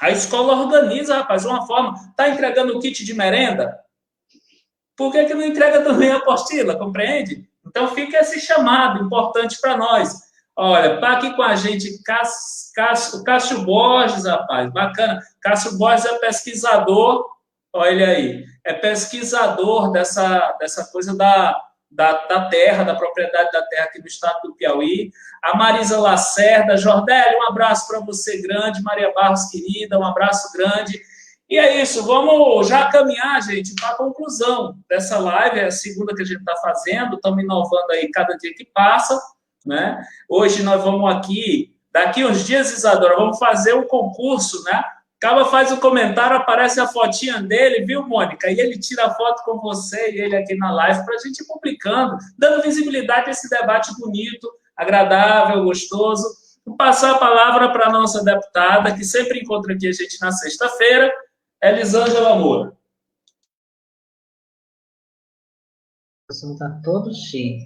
A escola organiza, rapaz, uma forma. Está entregando o kit de merenda? Por que não entrega também a apostila? Compreende? Então, fica esse chamado importante para nós. Olha, está aqui com a gente Cássio Borges, rapaz, bacana. Cássio Borges é pesquisador, olha ele aí, é pesquisador dessa coisa da terra, da propriedade da terra aqui no estado do Piauí. A Marisa Lacerda, Jordélio, um abraço para você grande, Maria Barros, querida, um abraço grande. E é isso, vamos já caminhar, gente, para a conclusão dessa live, é a segunda que a gente está fazendo, estamos inovando aí cada dia que passa, né? Hoje nós vamos aqui, daqui uns dias, Isadora, vamos fazer um concurso, né? Acaba, faz o comentário, aparece a fotinha dele, viu, Mônica? E ele tira a foto com você e ele aqui na live para a gente ir publicando, dando visibilidade a esse debate bonito, agradável, gostoso. Vou passar a palavra para a nossa deputada, que sempre encontra aqui a gente na sexta-feira, Elisângela Moura. O som está todo cheio.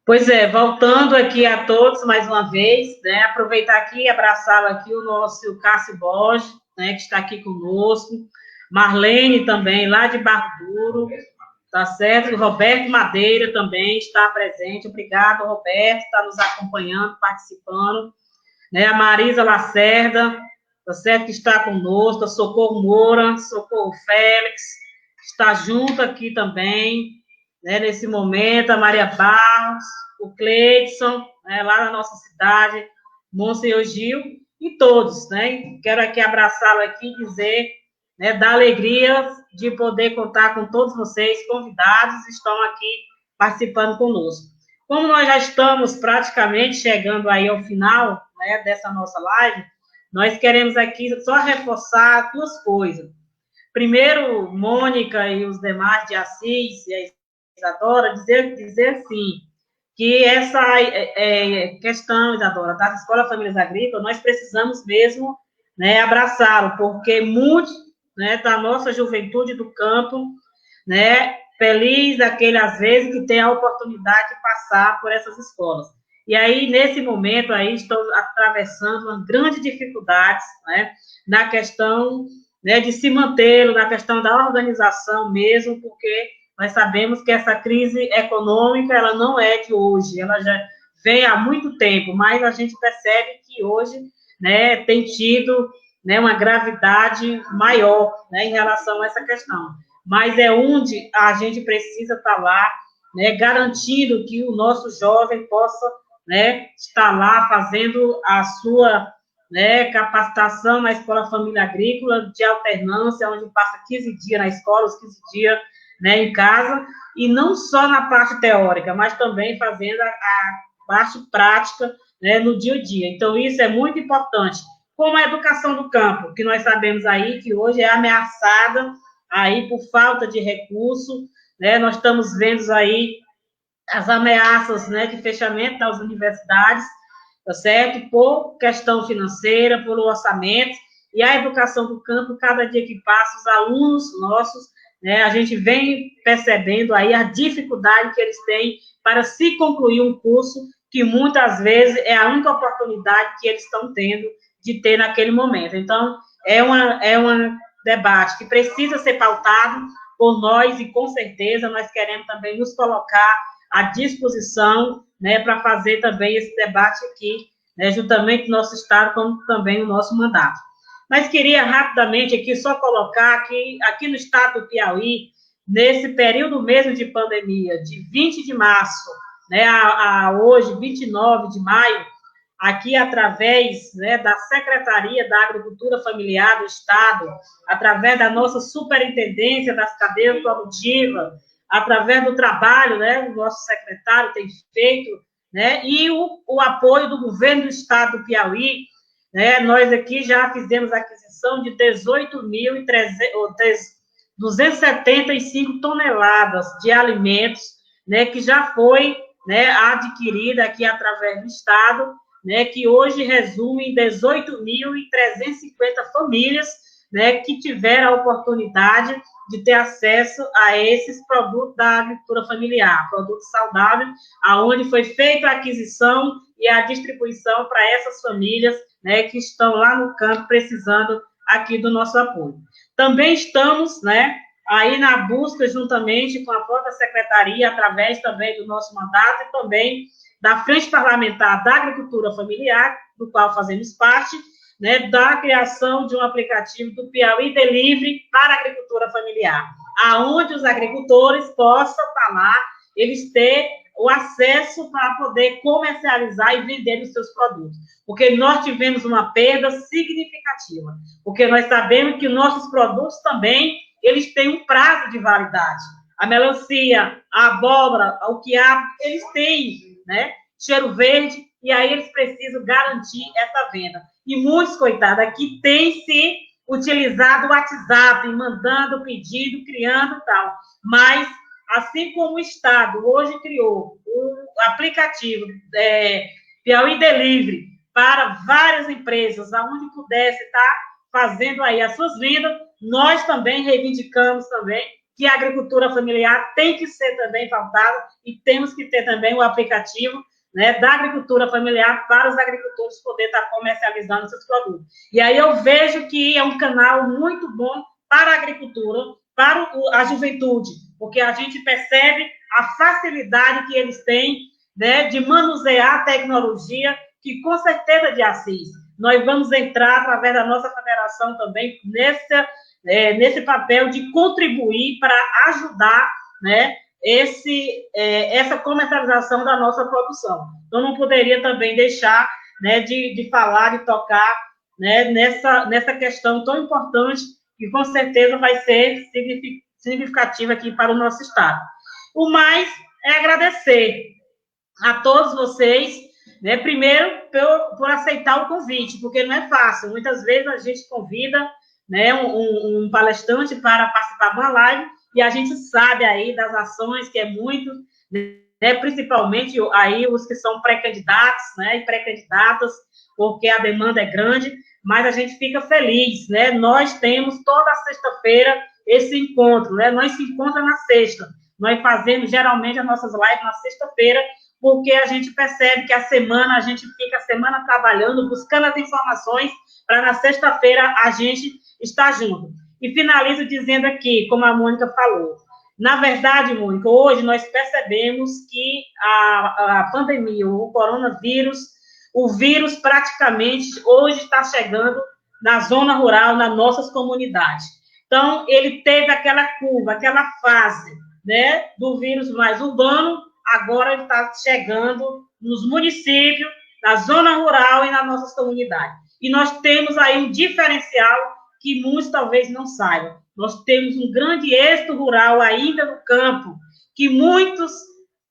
Pois é, voltando aqui a todos mais uma vez, né, aproveitar aqui e abraçar aqui o nosso Cássio Borges, né, que está aqui conosco, Marlene também, lá de Barro Duro, tá certo? O Roberto Madeira também está presente, obrigado, Roberto, está nos acompanhando, participando, né, a Marisa Lacerda, tá certo, que está conosco, a Socorro Moura, Socorro Félix, está junto aqui também, né, nesse momento, a Maria Barros, o Cleidson, né, lá na nossa cidade, Monsenhor Gil, e todos, né, quero aqui abraçá-lo aqui e dizer, né, da alegria de poder contar com todos vocês, convidados, estão aqui participando conosco. Como nós já estamos praticamente chegando aí ao final, né, dessa nossa live, nós queremos aqui só reforçar duas coisas. primeiro, Mônica e os demais de Assis e a Isadora, dizer sim, que essa questão, Isadora, das escolas famílias agrícolas, nós precisamos mesmo, né, abraçá-lo, porque muitos, né, da nossa juventude do campo, né, feliz daquele, às vezes, que tem a oportunidade de passar por essas escolas. E aí, nesse momento, aí, estou atravessando uma grande dificuldade, né, na questão, né, de se manter, na questão da organização mesmo, porque nós sabemos que essa crise econômica, ela não é de hoje, ela já vem há muito tempo, mas a gente percebe que hoje, né, tem tido, né, uma gravidade maior, né, em relação a essa questão. Mas é onde a gente precisa estar lá, né, garantindo que o nosso jovem possa, né, estar lá fazendo a sua, né, capacitação na Escola Família Agrícola, de alternância, onde passa 15 dias na escola, os 15 dias, né, em casa, e não só na parte teórica, mas também fazendo a parte prática, né, no dia a dia. Então, isso é muito importante. Como a educação do campo, que nós sabemos aí que hoje é ameaçada aí por falta de recurso, né, nós estamos vendo aí as ameaças, né, de fechamento das universidades, tá certo? Por questão financeira, por orçamento, e a educação do campo, cada dia que passa, os alunos nossos, né, a gente vem percebendo aí a dificuldade que eles têm para se concluir um curso, que muitas vezes é a única oportunidade que eles estão tendo de ter naquele momento. Então, é um debate que precisa ser pautado por nós, e com certeza nós queremos também nos colocar à disposição, né, para fazer também esse debate aqui, né, juntamente no nosso Estado, como também o nosso mandato. Mas queria rapidamente aqui só colocar que aqui no Estado do Piauí, nesse período mesmo de pandemia, de 20 de março, né, a hoje, 29 de maio, aqui através, né, da Secretaria da Agricultura Familiar do Estado, através da nossa Superintendência das Cadeias Produtivas, através do trabalho, né, o nosso secretário tem feito, né, e o apoio do governo do Estado do Piauí, né, nós aqui já fizemos a aquisição de 18.275 toneladas de alimentos, né, que já foi, né, adquirida aqui através do Estado, né, que hoje resume em 18.350 famílias, né, que tiveram a oportunidade de ter acesso a esses produtos da agricultura familiar, produtos saudáveis, aonde foi feita a aquisição e a distribuição para essas famílias, né, que estão lá no campo precisando aqui do nosso apoio. Também estamos, né, aí na busca, juntamente com a própria secretaria, através também do nosso mandato e também da Frente Parlamentar da Agricultura Familiar, do qual fazemos parte, né, da criação de um aplicativo do Piauí Delivery para a agricultura familiar, aonde os agricultores possam estar lá, eles ter o acesso para poder comercializar e vender os seus produtos, porque nós tivemos uma perda significativa, porque nós sabemos que nossos produtos também, eles têm um prazo de validade. A melancia, a abóbora, o quiabo, eles têm, né, cheiro verde, e aí eles precisam garantir essa venda. E muitos, coitados, aqui têm se utilizado o WhatsApp, mandando pedido, criando tal. Mas, assim como o Estado hoje criou o aplicativo Piauí Delivery para várias empresas, aonde pudesse estar fazendo aí as suas vendas, nós também reivindicamos também que a agricultura familiar tem que ser também pautada e temos que ter também o aplicativo, né, da agricultura familiar para os agricultores poderem estar comercializando seus produtos. E aí eu vejo que é um canal muito bom para a agricultura, para a juventude, porque a gente percebe a facilidade que eles têm, né, de manusear a tecnologia, que com certeza de Assis, nós vamos entrar através da nossa federação também nesse papel de contribuir para ajudar, né, essa comercialização da nossa produção. Então, não poderia também deixar, né, de falar, de tocar, né, nessa questão tão importante, que com certeza vai ser significativa aqui para o nosso Estado. O mais é agradecer a todos vocês, né, primeiro, por aceitar o convite, porque não é fácil. Muitas vezes a gente convida, né, um palestrante para participar de uma live, e a gente sabe aí das ações que é muito, né, principalmente aí os que são pré-candidatos, né, e pré-candidatas, porque a demanda é grande, mas a gente fica feliz, né, nós temos toda sexta-feira esse encontro, né, nós se encontramos na sexta, nós fazemos geralmente as nossas lives na sexta-feira, porque a gente percebe que a semana, a gente fica a semana trabalhando, buscando as informações, para na sexta-feira a gente estar junto. E finalizo dizendo aqui, como a Mônica falou, na verdade, Mônica, hoje nós percebemos que a pandemia, o coronavírus, o vírus praticamente hoje está chegando na zona rural, nas nossas comunidades. Então, ele teve aquela curva, aquela fase, né, do vírus mais urbano, agora ele está chegando nos municípios, na zona rural e nas nossas comunidades. E nós temos aí um diferencial que muitos talvez não saibam. Nós temos um grande êxito rural ainda no campo, que muitos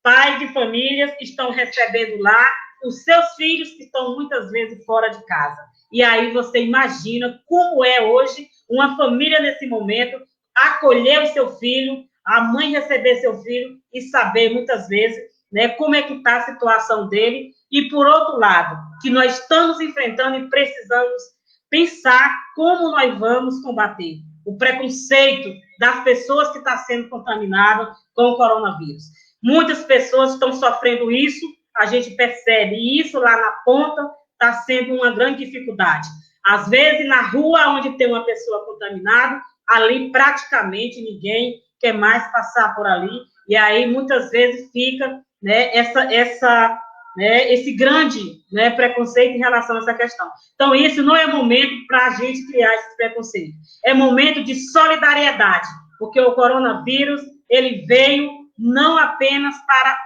pais de famílias estão recebendo lá os seus filhos que estão muitas vezes fora de casa. E aí você imagina como é hoje uma família nesse momento acolher o seu filho, a mãe receber seu filho e saber muitas vezes, né, como é que está a situação dele. E por outro lado, que nós estamos enfrentando e precisamos pensar como nós vamos combater o preconceito das pessoas que estão sendo contaminadas com o coronavírus. Muitas pessoas estão sofrendo isso, a gente percebe, e isso lá na ponta está sendo uma grande dificuldade. Às vezes, na rua onde tem uma pessoa contaminada, ali praticamente ninguém quer mais passar por ali, e aí muitas vezes fica, né, esse grande, né, preconceito em relação a essa questão. Então, isso não é momento para a gente criar esse preconceito. É momento de solidariedade, porque o coronavírus, ele veio não apenas para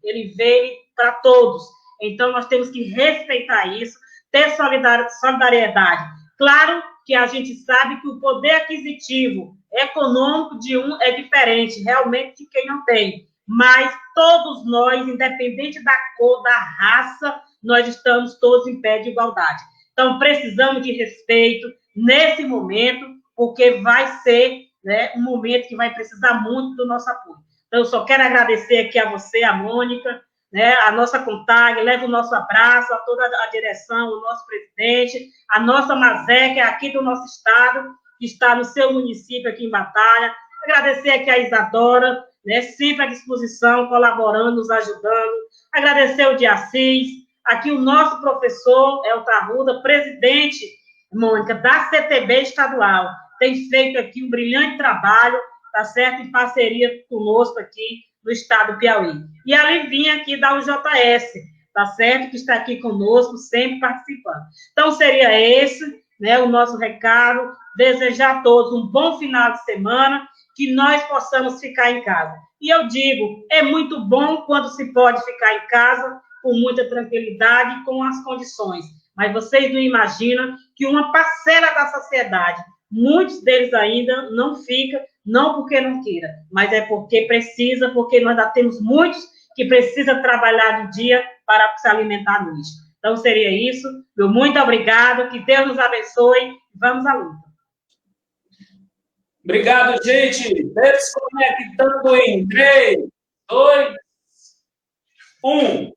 ele veio para todos. Então, nós temos que respeitar isso, ter solidariedade. Claro que a gente sabe que o poder aquisitivo econômico de um é diferente, realmente, de quem não tem. Mas todos nós, independente da cor, da raça, nós estamos todos em pé de igualdade. Então, precisamos de respeito nesse momento, porque vai ser, né, um momento que vai precisar muito do nosso apoio. Então, eu só quero agradecer aqui a você, a Mônica, né, a nossa CONTAG, leva o nosso abraço a toda a direção, o nosso presidente, a nossa Mazé, que é aqui do nosso estado, que está no seu município aqui em Batalha. Agradecer aqui a Isadora, né, sempre à disposição, colaborando, nos ajudando. Agradecer o Diassis, aqui o nosso professor Elton Arruda, presidente, Mônica, da CTB estadual, tem feito aqui um brilhante trabalho, tá certo, em parceria conosco aqui no estado do Piauí. E a Livinha aqui da UJS, tá certo, que está aqui conosco, sempre participando. Então, seria esse, né, o nosso recado, desejar a todos um bom final de semana, que nós possamos ficar em casa. E eu digo, é muito bom quando se pode ficar em casa com muita tranquilidade, com as condições. Mas vocês não imaginam que uma parcela da sociedade, muitos deles ainda não fica, não porque não queira, mas é porque precisa, porque nós já temos muitos que precisam trabalhar de dia para se alimentar à noite. Então, seria isso. Meu muito obrigado, que Deus nos abençoe. Vamos à luta. Obrigado, gente. Desconectando em 3, 2, 1.